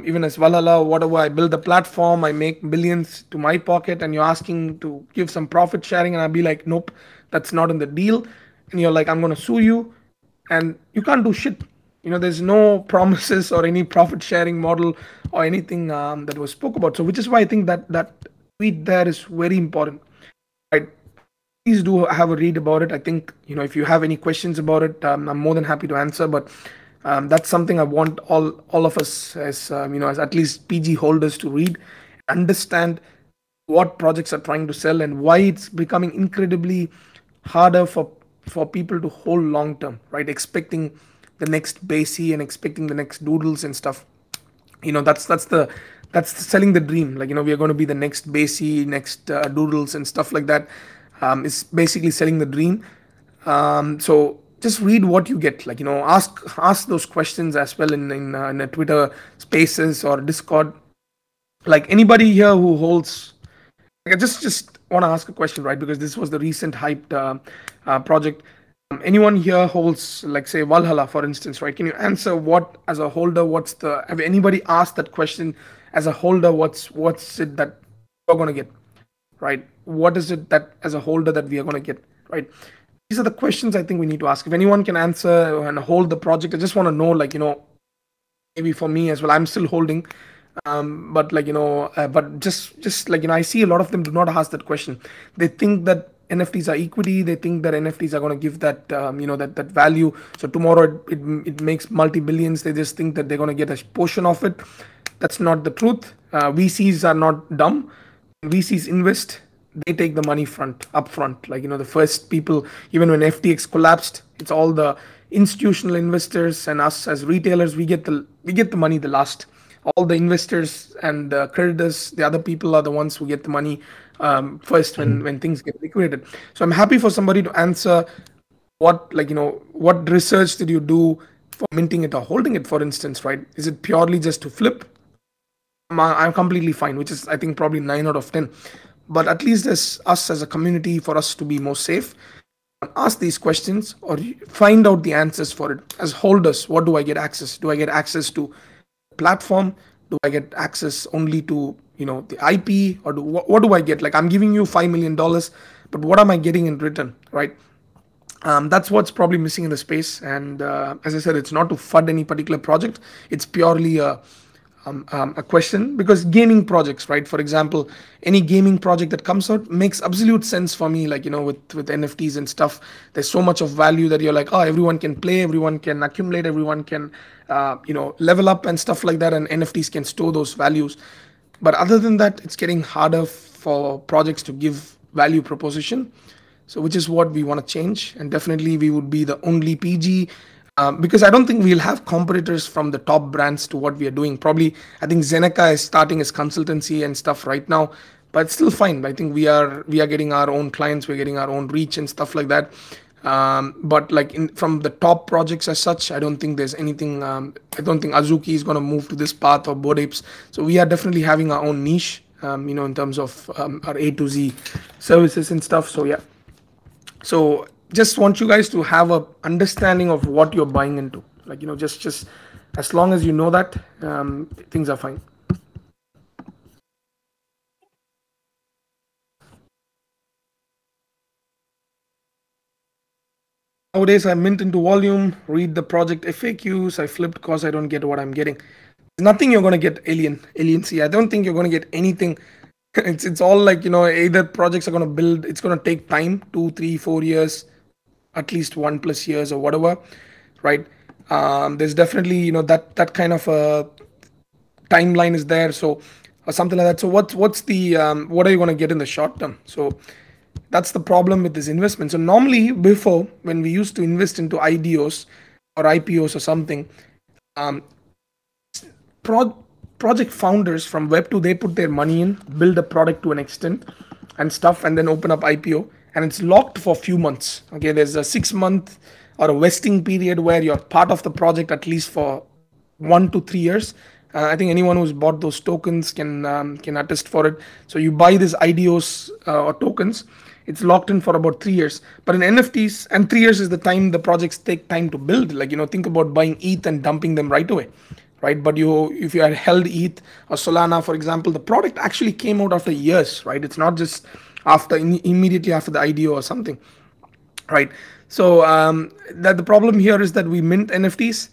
Even as Valhalla, whatever, I build the platform, I make billions to my pocket, and you're asking to give some profit sharing, and I'll be like, nope, that's not in the deal. And you're like, I'm going to sue you, and you can't do shit. There's no promises or any profit sharing model or anything that was spoke about. So, which is why I think that tweet there is very important. Right? Please do have a read about it. I think if you have any questions about it, I'm more than happy to answer. But that's something I want all of us as as at least PG holders to read, understand what projects are trying to sell and why it's becoming incredibly harder for people to hold long term, right? Expecting the next Basie and expecting the next doodles and stuff. That's selling the dream. Like we are going to be the next Basie, next doodles and stuff like that. It's basically selling the dream. So just read what you get. Like ask those questions as well in a Twitter Spaces or Discord. Like anybody here who holds, like, I just want to ask a question, right? Because this was the recent hyped project. Anyone here holds, like, say, Valhalla, for instance, right? Can you answer what, as a holder, have anybody asked that question as a holder? What's it that you're going to get, right? What is it that, as a holder, that we are going to get, right? These are the questions I think we need to ask. If anyone can answer and hold the project, I just want to know, like, maybe for me as well, I'm still holding. But but just like, I see a lot of them do not ask that question. They think that NFTs are equity. They think that NFTs are going to give that that value. So tomorrow it makes multi-billions. They just think that they're going to get a portion of it. That's not the truth. VCs are not dumb. VCs invest. They take the money up front. Like the first people, even when FTX collapsed, it's all the institutional investors and us as retailers. We get the money the last. All the investors and creditors, the other people are the ones who get the money first when things get liquidated. So I'm happy for somebody to answer what research did you do for minting it or holding it, for instance, right? Is it purely just to flip? I'm completely fine, which is, I think, probably 9 out of 10. But at least as us as a community, for us to be more safe, ask these questions or find out the answers for it. As holders, what do I get access? Do I get access to platform? Do I get access only to the IP, or what do I get? Like, I'm giving you $5 million, but what am I getting in return, right? That's what's probably missing in the space. And as I said, it's not to FUD any particular project. It's purely a question, because gaming projects, right? For example, any gaming project that comes out makes absolute sense for me. Like, with NFTs and stuff, there's so much of value that you're like, oh, everyone can play, everyone can accumulate, everyone can, level up and stuff like that. And NFTs can store those values. But other than that, it's getting harder for projects to give value proposition. So which is what we want to change. And definitely we would be the only PG, because I don't think we'll have competitors from the top brands to what we are doing. Probably, I think Zeneca is starting his consultancy and stuff right now, but it's still fine. I think we are getting our own clients, we're getting our own reach and stuff like that. But like from the top projects as such, I don't think there's anything. I don't think Azuki is going to move to this path, or Bored Apes. So we are definitely having our own niche, in terms of our A to Z services and stuff. So yeah. So just want you guys to have a understanding of what you're buying into. Like, just as long as you know that, things are fine. Nowadays, I mint into volume, read the project FAQs. I flipped because I don't get what I'm getting. There's nothing you're going to get, Alien C. I don't think you're going to get anything. It's all like, either projects are going to build. It's going to take time, 2, 3, 4 years, at least 1+ years or whatever, right? There's definitely, that kind of a timeline is there. So, or something like that. So what's the, what are you going to get in the short term? So that's the problem with this investment. So normally before, when we used to invest into IDOs or IPOs or something, um, pro- project founders from Web2, they put their money in, build a product to an extent and stuff, and then open up IPO, and it's locked for a few months. Okay, there's a 6 month or a vesting period where you're part of the project at least for 1 to 3 years. I think anyone who's bought those tokens can attest for it. So you buy these IDOs or tokens, it's locked in for about 3 years. But in NFTs, and 3 years is the time the projects take time to build. Like, think about buying ETH and dumping them right away, right? But if you had held ETH or Solana, for example, the product actually came out after years, right? It's not just immediately after the IDO or something, right? So that the problem here is that we mint NFTs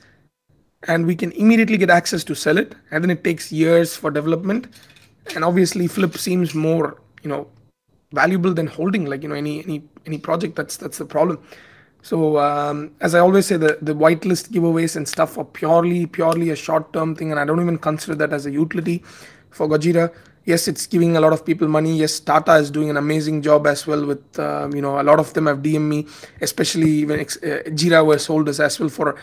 and we can immediately get access to sell it, and then it takes years for development. And obviously, flip seems more valuable than holding, like any project. That's the problem. So as I always say, the whitelist giveaways and stuff are purely a short-term thing, and I don't even consider that as a utility for Gojira. Yes, it's giving a lot of people money. Yes, Tata is doing an amazing job as well with a lot of them have DM me, especially when Jira was sold as well for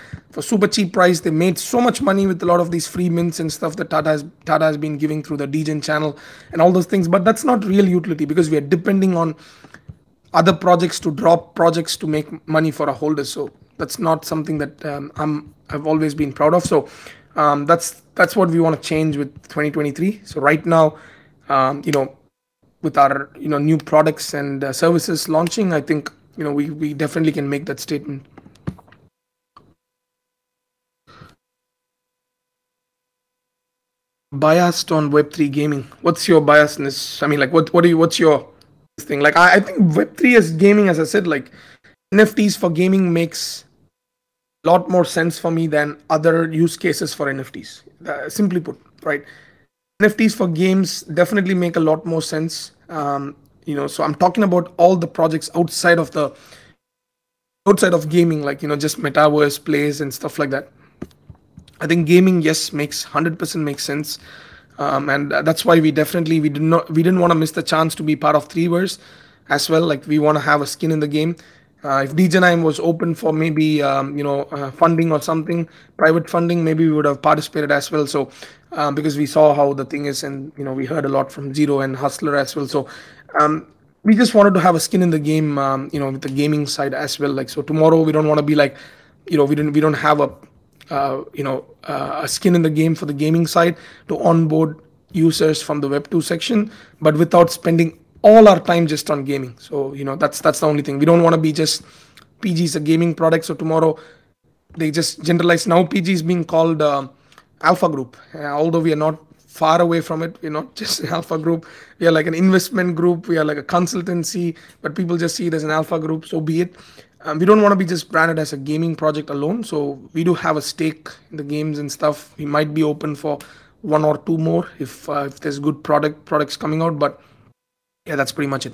super cheap price. They made so much money with a lot of these free mints and stuff that Tata has been giving through the Degen channel and all those things. But that's not real utility because we are depending on other projects to drop projects to make money for our holders. So that's not something that I've always been proud of. So that's what we want to change with 2023. So right now, with our new products and services launching, I think we definitely can make that statement. Biased on Web3 gaming. What's your biasness? I mean, like, what's your thing? Like, I think Web3 as gaming, as I said, like NFTs for gaming makes a lot more sense for me than other use cases for NFTs. Simply put, right? NFTs for games definitely make a lot more sense. So I'm talking about all the projects outside of gaming, like just metaverse plays and stuff like that. I think gaming, yes, makes 100% makes sense, and that's why we didn't want to miss the chance to be part of Three-verse as well. Like, we want to have a skin in the game. If Degenime was open for maybe funding or something, private funding, maybe we would have participated as well. So because we saw how the thing is, and we heard a lot from Zero and Hustler as well. So we just wanted to have a skin in the game, with the gaming side as well. Like, so tomorrow we don't want to be like, we don't have a skin in the game for the gaming side to onboard users from the Web2 section, but without spending all our time just on gaming. So that's the only thing. We don't want to be just PG is a gaming product, so tomorrow they just generalize. Now PG is being called Alpha Group, although we are not far away from it. We're not just an Alpha Group. We are like an investment group. We are like a consultancy, but people just see it as an Alpha Group. So be it. We don't want to be just branded as a gaming project alone. So we do have a stake in the games and stuff. We might be open for one or two more if there's good products coming out. But yeah, that's pretty much it.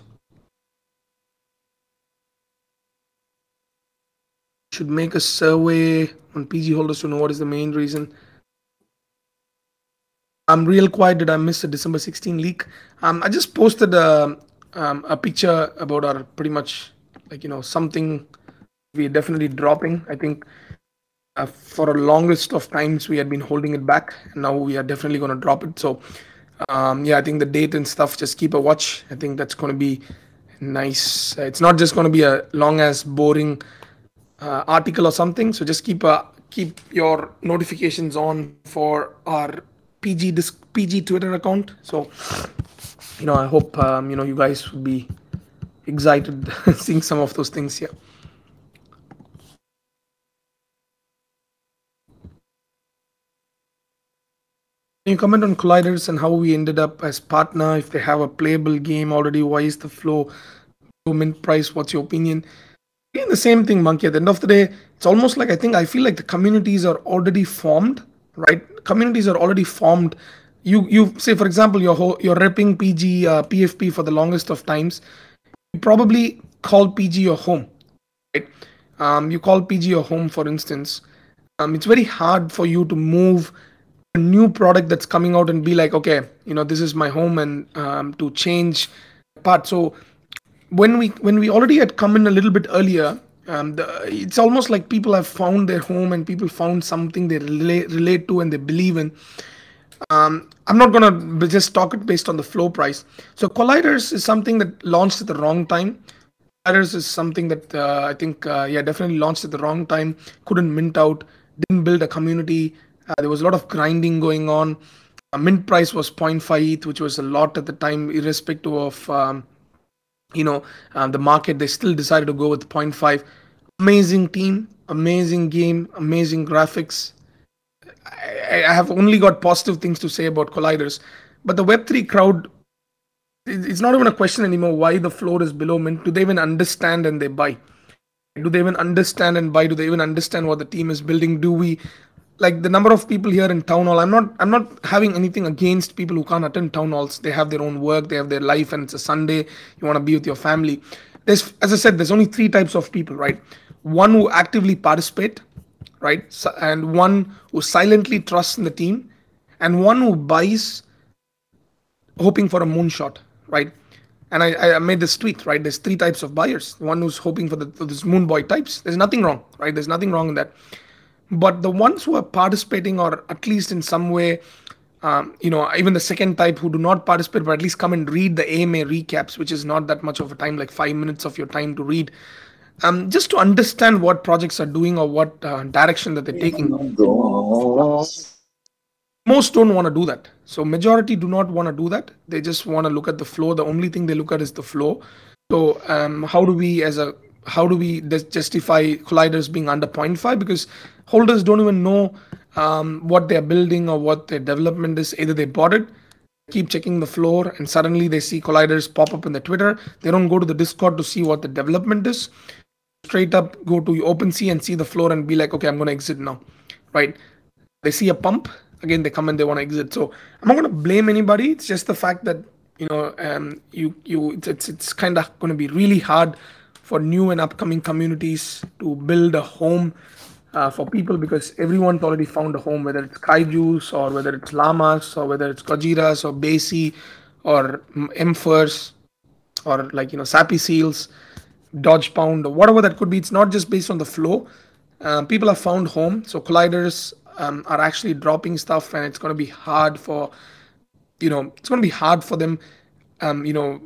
Should make a survey on PG holders to know what is the main reason. I'm real quiet. Did I miss the December 16 leak? I just posted a picture about our pretty much something we're definitely dropping. I think for a longest of times we had been holding it back, and now we are definitely going to drop it. So I think the date and stuff, just keep a watch. I think that's going to be nice. It's not just going to be a long as boring article or something. So just keep your notifications on for our PG Twitter account. So I hope you guys would be excited seeing some of those things here. Can you comment on Colliders and how we ended up as partner? If they have a playable game already, why is the flow mint price? What's your opinion? Again, the same thing, Monkey. At the end of the day, it's almost like I feel like the communities are already formed, right? Communities are already formed. You say, for example, you're repping PG PFP for the longest of times. You probably call PG your home, right? You call PG your home, for instance. It's very hard for you to move a new product that's coming out and be like, okay, this is my home, and to change part. So when we already had come in a little bit earlier, It's almost like people have found their home and people found something they relate to and they believe in. I'm not gonna just talk it based on the floor price. So Colliders is something that launched at the wrong time. Colliders is something that I think, yeah, definitely launched at the wrong time. Couldn't mint out, didn't build a community. There was a lot of grinding going on. Mint price was zero point 0.5 ETH, which was a lot at the time, irrespective of the market. They still decided to go with zero point 0.5. Amazing team, amazing game, amazing graphics. I have only got positive things to say about Colliders, but the Web3 crowd, it's not even a question anymore why the floor is below mint. Do they even understand and they buy? Do they even understand and buy? Do they even understand what the team is building? Do we, like the number of people here in town hall? I'm not having anything against people who can't attend town halls. They have their own work, they have their life, and it's a Sunday. You want to be with your family. There's, as I said, there's only three types of people, right? One who actively participate, right? And one who silently trusts in the team, and one who buys hoping for a moonshot, right? And I made this tweet, right? There's three types of buyers. One who's hoping for this moon boy types. There's nothing wrong, right? There's nothing wrong in that. But the ones who are participating, or at least in some way, even the second type who do not participate, but at least come and read the AMA recaps, which is not that much of a time, like 5 minutes of your time to read, just to understand what projects are doing or what direction that they're taking. Most don't want to do that. So majority do not want to do that. They just want to look at the flow. The only thing they look at is the flow. So how do we justify Colliders being under 0.5? Because holders don't even know what they're building or what their development is. Either they bought it, keep checking the floor, and suddenly they see Colliders pop up in the Twitter. They don't go to the Discord to see what the development is. Straight up go to OpenSea and see the floor and be like, okay, I'm going to exit now, right? They see a pump, again they come and they want to exit. So I'm not going to blame anybody. It's just the fact that it's kind of going to be really hard for new and upcoming communities to build a home for people, because everyone's already found a home, whether it's Kaijus or whether it's Llamas or whether it's Gojiras or Basi or Emphers or Sappy Seals, Dodge Pound, or whatever that could be. It's not just based on the flow. People have found home. So Colliders are actually dropping stuff, and it's going to be hard for them,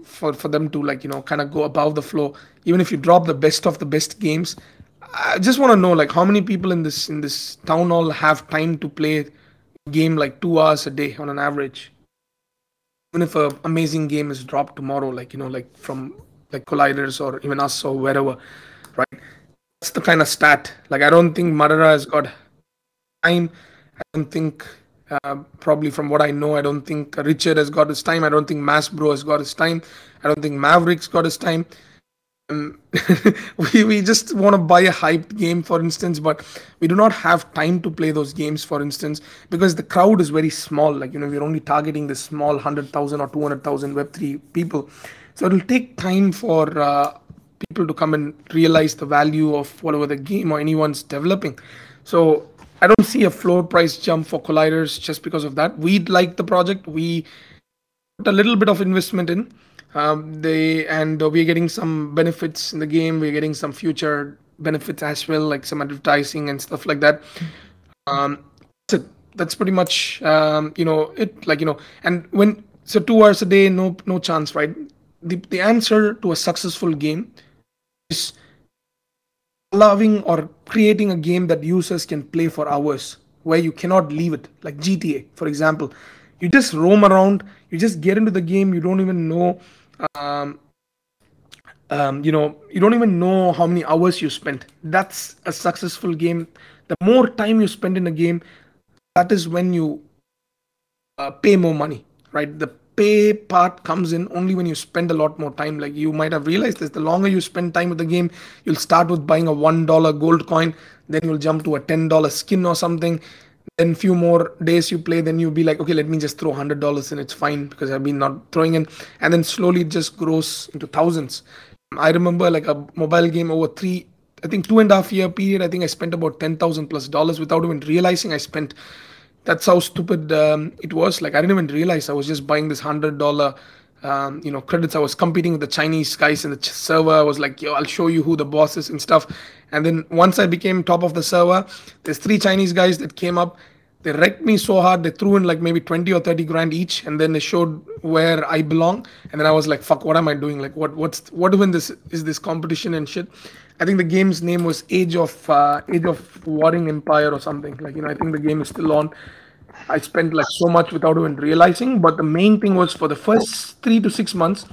for them to kind of go above the flow. Even if you drop the best of the best games, I just want to know how many people in this town hall have time to play a game 2 hours a day on an average. Even if an amazing game is dropped tomorrow, from Colliders or even us or wherever, right? That's the kind of stat. I don't think Madara has got time. I don't think, probably from what I know, I don't think Richard has got his time. I don't think Mass Bro has got his time. I don't think Maverick's got his time. We just want to buy a hyped game, for instance, but we do not have time to play those games, for instance, because the crowd is very small. We're only targeting the small 100,000 or 200,000 Web3 people. So it'll take time for people to come and realize the value of whatever the game or anyone's developing. So I don't see a floor price jump for Colliders just because of that. We'd like the project. We put a little bit of investment in. We're getting some benefits in the game. We're getting some future benefits as well, like some advertising and stuff like that. That's pretty much it. And when 2 hours a day, no chance, right? The answer to a successful game is allowing or creating a game that users can play for hours, where you cannot leave it, like GTA, for example. You just roam around, you just get into the game, you don't even know you don't even know how many hours you spent. That's a successful game. The more time you spend in a game, that is when you pay more money, right? The pay part comes in only when you spend a lot more time. Like you might have realized this, the longer you spend time with the game, you'll start with buying a $1 gold coin, then you'll jump to a $10 skin or something. Then few more days you play, then you'll be like, okay, let me just throw $100 in, it's fine because I've been not throwing in. And then slowly it just grows into thousands. I remember a mobile game over 2.5 year period, I think I spent about $10,000+ without even realizing I spent. That's how stupid it was. I didn't even realize I was just buying this $100 credits. I was competing with the Chinese guys in the server. I was like, yo, I'll show you who the boss is and stuff. And then once I became top of the server, there's 3 Chinese guys that came up. They wrecked me so hard. They threw in like maybe 20 or 30 grand each, and then they showed where I belong. And then I was like, "Fuck, what am I doing? Like, what even this is this competition and shit?" I think the game's name was Age of Warring Empire or something. Like, I think the game is still on. I spent like so much without even realizing. But the main thing was for the first 3 to 6 months,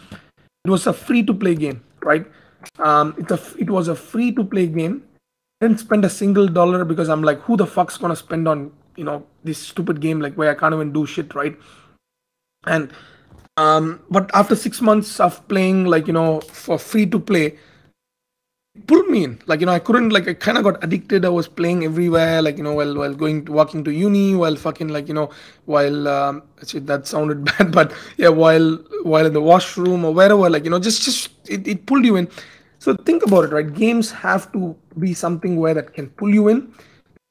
it was a free to play game, right? It was a free to play game. I didn't spend a single dollar because I'm like, who the fuck's gonna spend on this stupid game like where I can't even do shit, right? And but after 6 months of playing like for free to play, it pulled me in. Like I couldn't, like I kind of got addicted. I was playing everywhere, like while walking to uni, while fucking like while shit, that sounded bad, but yeah, while in the washroom or wherever, like just it pulled you in. So think about it, right? Games have to be something where that can pull you in,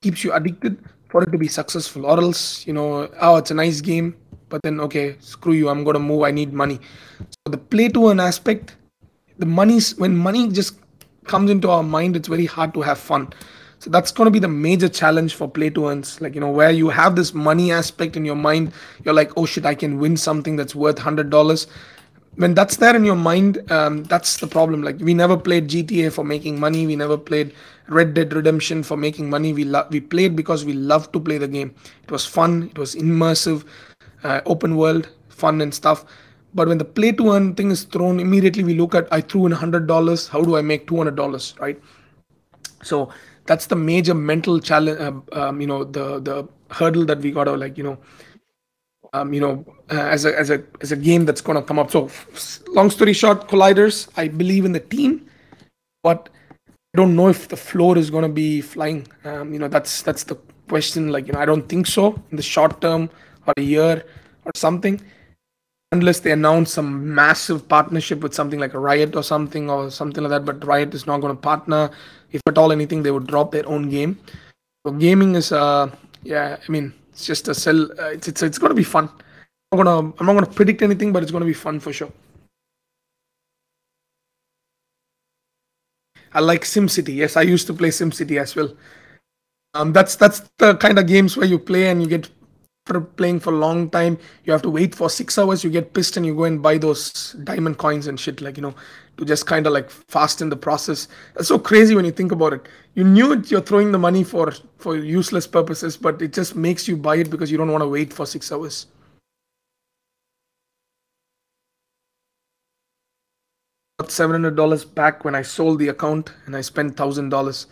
keeps you addicted for it to be successful, or else oh, it's a nice game, but then okay, screw you, I'm gonna move, I need money. So the play to earn aspect, when money just comes into our mind, it's very hard to have fun. So that's going to be the major challenge for play to earns, like where you have this money aspect in your mind. You're like, oh shit, I can win something that's worth $100. When that's there in your mind, that's the problem. Like we never played GTA for making money. We never played Red Dead Redemption for making money. We played because we loved to play the game. It was fun. It was immersive, open world, fun and stuff. But when the play to earn thing is thrown, immediately we look at, I threw in $100. How do I make $200? Right? So that's the major mental challenge. The hurdle that we gotta like as a game that's going to come up. So long story short, Colliders, I believe in the team, but I don't know if the floor is going to be flying. That's the question. Like I don't think so in the short term or a year or something, unless they announce some massive partnership with something like a Riot or something like that. But Riot is not going to partner. If at all anything, they would drop their own game. So gaming is it's just a sell. It's going to be fun. I'm not gonna predict anything, but it's going to be fun for sure. I like SimCity. Yes, I used to play SimCity as well. That's the kind of games where you play and you get for playing for a long time. You have to wait for 6 hours. You get pissed and you go and buy those diamond coins and shit, like to just kind of like fasten the process. That's so crazy when you think about it. You knew you're throwing the money for useless purposes, but it just makes you buy it because you don't want to wait for 6 hours. Got $700 back when I sold the account and I spent $1,000.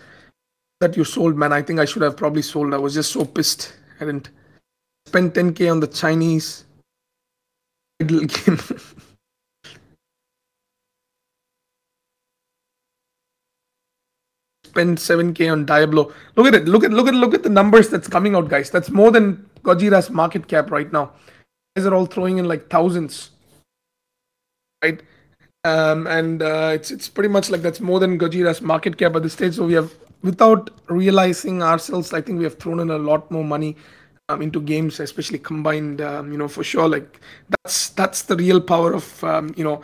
That you sold, man. I think I should have probably sold. I was just so pissed. I didn't spend 10K on the Chinese idle game. Spend 7K on Diablo. Look at it. Look at the numbers that's coming out, guys. That's more than Gojira's market cap right now. Guys are all throwing in like thousands, right? It's pretty much like that's more than Gojira's market cap at this stage. So we have, without realizing ourselves, I think we have thrown in a lot more money into games, especially combined. For sure, like that's the real power of real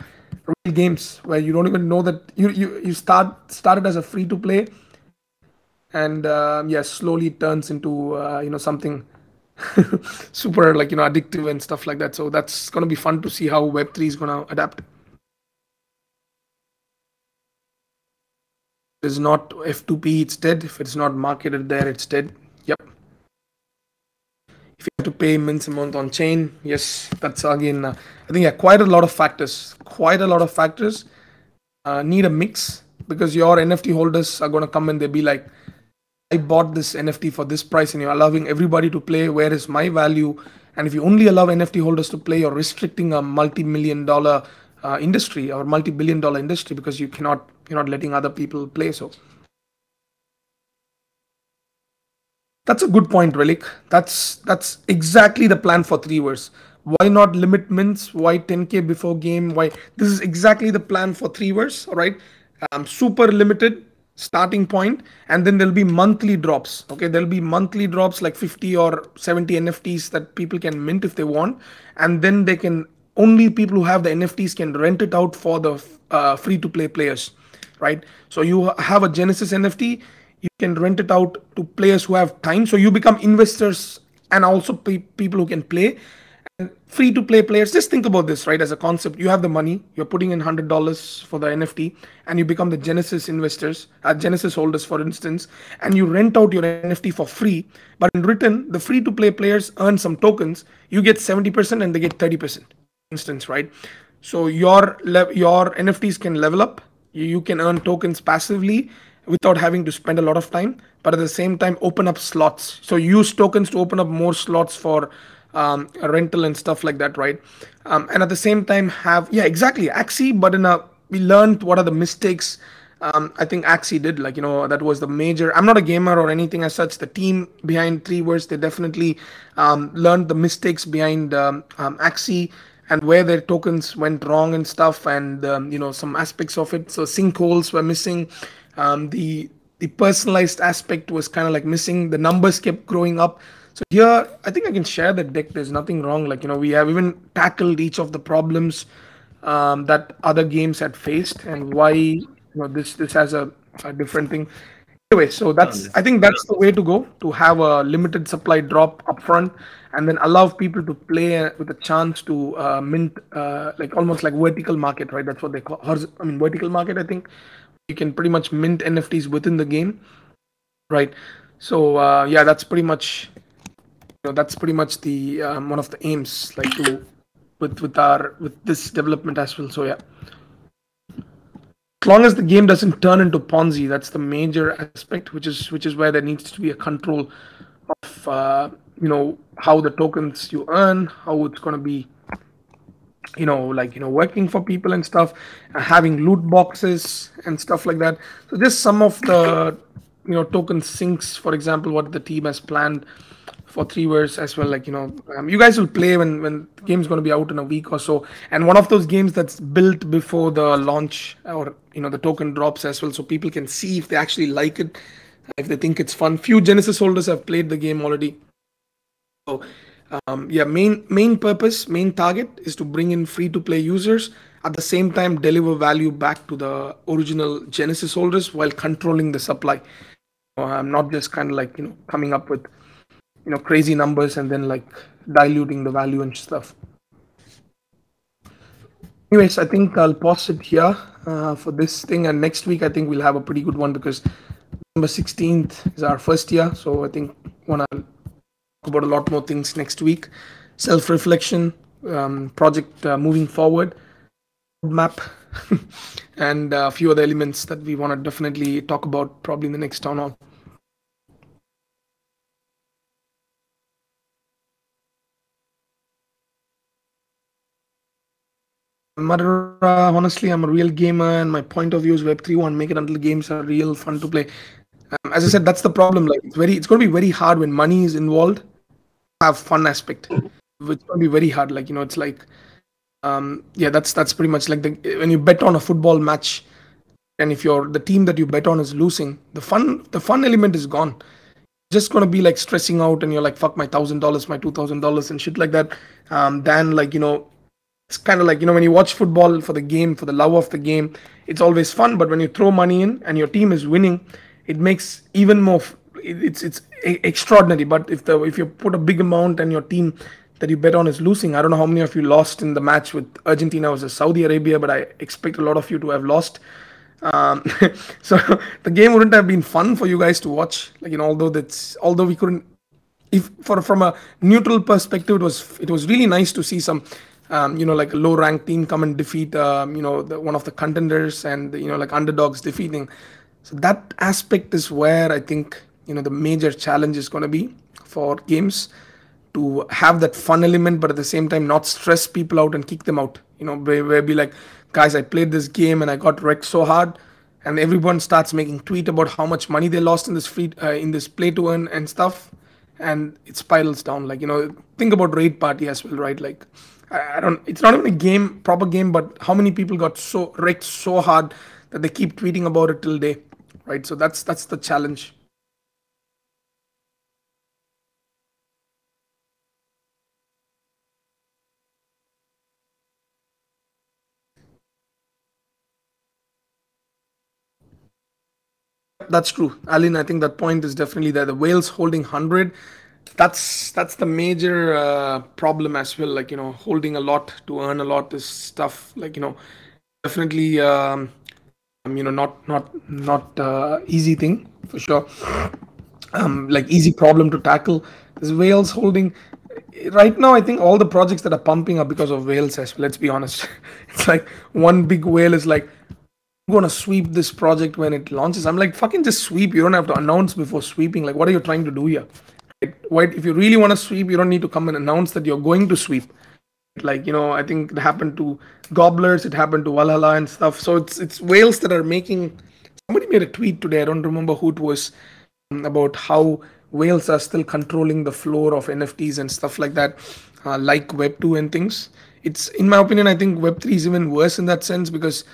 games, where you don't even know that you started as a free to play, and slowly turns into something super like addictive and stuff like that. So that's gonna be fun to see how Web3 is gonna adapt. It is not F2P, it's dead. If it's not marketed there, it's dead. Yep. If you have to pay immense amount on chain, yes, that's again, I think quite a lot of factors. Need a mix, because your NFT holders are going to come and they'll be like, I bought this NFT for this price and you're allowing everybody to play. Where is my value? And if you only allow NFT holders to play, you're restricting a multi-million dollar industry or multi-billion dollar industry, because you're not letting other people play. So that's a good point, Relic. That's exactly the plan for 3verse. Why not limit mints? Why 10K before game? Why? This is exactly the plan for 3verse. All right, super limited starting point, and then there'll be monthly drops. Okay, there'll be monthly drops like 50 or 70 NFTs that people can mint if they want, and then they can only people who have the NFTs can rent it out for the free to play players, right? So you have a Genesis NFT, you can rent it out to players who have time. So you become investors and also people who can play. Free to play players, just think about this, right? As a concept, you have the money, you're putting in $100 for the NFT, and you become the Genesis investors, Genesis holders, for instance, and you rent out your NFT for free. But in return, the free to play players earn some tokens. You get 70% and they get 30%, for instance, right? So your NFTs can level up. You can earn tokens passively without having to spend a lot of time, but at the same time open up slots. So use tokens to open up more slots for a rental and stuff like that, right? And at the same time have, yeah, exactly, Axie, but we learned what are the mistakes. I think Axie did, like, that was the major. I'm not a gamer or anything as such. The team behind Treeverse, they definitely learned the mistakes behind Axie and where their tokens went wrong and stuff, and some aspects of it. So sinkholes were missing. The personalized aspect was kind of like missing. The numbers kept growing up. So here, I think I can share the deck. There's nothing wrong. Like, we have even tackled each of the problems that other games had faced, and why this has a different thing. Anyway, so I think that's the way to go, to have a limited supply drop upfront, and then allow people to play with a chance to mint, like almost like vertical market, right? That's what they call. Vertical market. I think you can pretty much mint NFTs within the game, right? So yeah, that's pretty much the one of the aims, like, to with this development as well. So yeah, as long as the game doesn't turn into Ponzi, that's the major aspect, which is where there needs to be a control of how the tokens you earn, how it's going to be working for people and stuff, having loot boxes and stuff like that. So just some of the token sinks, for example, what the team has planned for Treeverse as well. Like, you guys will play when the game's going to be out in a week or so, and one of those games that's built before the launch, or the token drops as well, so people can see if they actually like it, if they think it's fun. Few Genesis holders have played the game already. So yeah, main purpose, main target is to bring in free to play users, at the same time deliver value back to the original Genesis holders while controlling the supply. I'm not just kind of like coming up with crazy numbers and then like diluting the value and stuff. Anyways, I think I'll pause it here for this thing, and next week I think we'll have a pretty good one, because December 16th is our first year. So I think want to talk about a lot more things next week. Self-reflection, project moving forward, roadmap, and a few other elements that we want to definitely talk about probably in the next town hall. Madara, honestly, I'm a real gamer, and my point of view is Web3 won't make it until games are real fun to play. As I said, that's the problem. Like, it's going to be very hard when money is involved. Have fun aspect. It's going to be very hard. Like, it's like, yeah, that's pretty much like when you bet on a football match, and if the team that you bet on is losing, the fun element is gone. Just gonna be like stressing out, and you're like, fuck my $1,000, my $2,000 and shit like that. Then like it's kind of like when you watch football for the game, for the love of the game, it's always fun. But when you throw money in and your team is winning, it makes even more. It's extraordinary. But if you put a big amount and your team that you bet on is losing, I don't know how many of you lost in the match with Argentina versus Saudi Arabia, but I expect a lot of you to have lost. So the game wouldn't have been fun for you guys to watch. Like, although we couldn't. From a neutral perspective, it was really nice to see some. Like a low-ranked team come and defeat, one of the contenders, and like underdogs defeating. So that aspect is where I think the major challenge is going to be for games, to have that fun element, but at the same time not stress people out and kick them out. Where be like, guys, I played this game and I got wrecked so hard, and everyone starts making tweet about how much money they lost in this play to earn and stuff, and it spirals down. Like, think about Raid Party as well, right? Like, it's not even a proper game, but how many people got so wrecked so hard that they keep tweeting about it till day, right? So that's the challenge. That's true, Aline. I think that point is definitely there. The whales holding 100, that's the major problem as well. Like, holding a lot to earn a lot is stuff. Like, definitely, not easy thing for sure. Like easy problem to tackle. This whales holding right now. I think all the projects that are pumping up because of whales as well. Let's be honest. It's like one big whale is like, gonna sweep this project when it launches. I'm like, fucking just sweep. You don't have to announce before sweeping. Like, what are you trying to do here? Right? Why, if you really want to sweep, you don't need to come and announce that you're going to sweep. Like, I think it happened to Gobblers, it happened to Valhalla and stuff. So it's whales that are making. Somebody made a tweet today. I don't remember who it was, about how whales are still controlling the floor of NFTs and stuff like that, like Web 2 and things. It's, in my opinion, I think Web 3 is even worse in that sense, because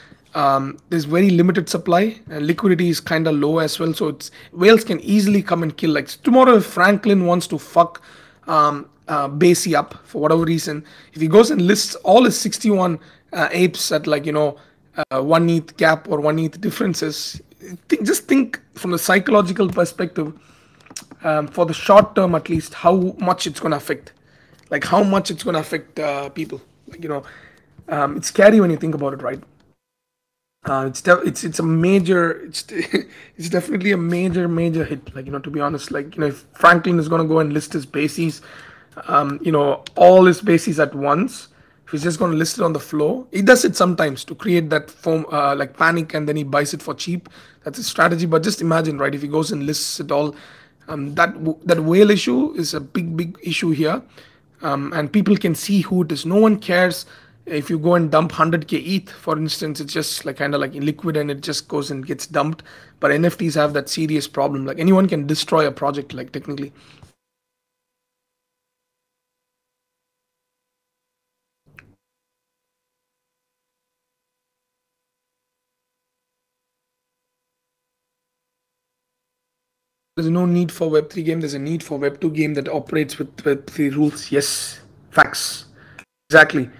there's very limited supply and liquidity is kind of low as well. So it's, whales can easily come and kill. Like tomorrow, if Franklin wants to fuck Basie up for whatever reason, if he goes and lists all his 61 apes at, like, 1 ETH gap or 1 ETH differences, just think from the psychological perspective, for the short term at least, how much it's going to affect. Like how much it's going to affect people. Like, it's scary when you think about it, right? It's a major, it's definitely a major hit. Like, to be honest, like, if Franklin is going to go and list his bases, all his bases at once, if he's just going to list it on the floor, he does it sometimes to create that foam, like panic, and then he buys it for cheap. That's his strategy. But just imagine, right, if he goes and lists it all, that whale issue is a big issue here, and people can see who it is. No one cares if you go and dump 100k ETH, for instance. It's just like kind of like in liquid, and it just goes and gets dumped. But NFTs have that serious problem. Like anyone can destroy a project, like technically. There's no need for Web3 game. There's a need for Web2 game that operates with Web3 rules. Yes, facts. Exactly.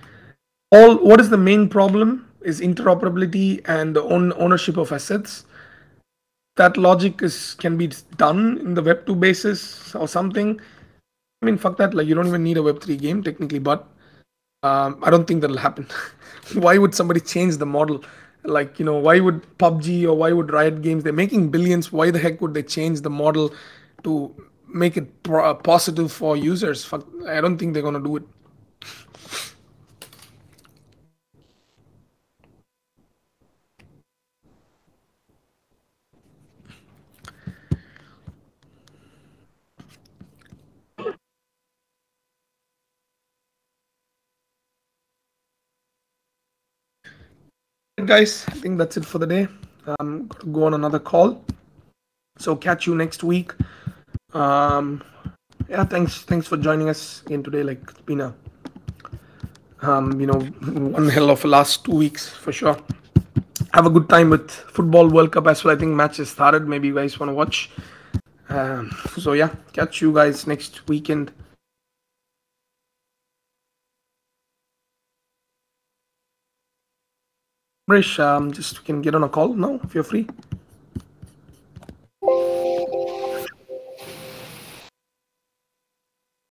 What is the main problem is interoperability and the ownership of assets. That logic can be done in the Web2 basis or something. I mean, fuck that. Like, you don't even need a Web3 game technically, but I don't think that'll happen. Why would somebody change the model? Like, why would PUBG or why would Riot Games? They're making billions. Why the heck would they change the model to make it positive for users? Fuck, I don't think they're gonna do it. Guys, I think that's it for the day. Gotta go on another call, so catch you next week. Yeah, thanks for joining us again today. Like, it's been a one hell of a last 2 weeks for sure. Have a good time with football World Cup as well. I think match has started. Maybe you guys want to watch. So yeah, catch you guys next weekend. Brish, just we can get on a call now if you're free.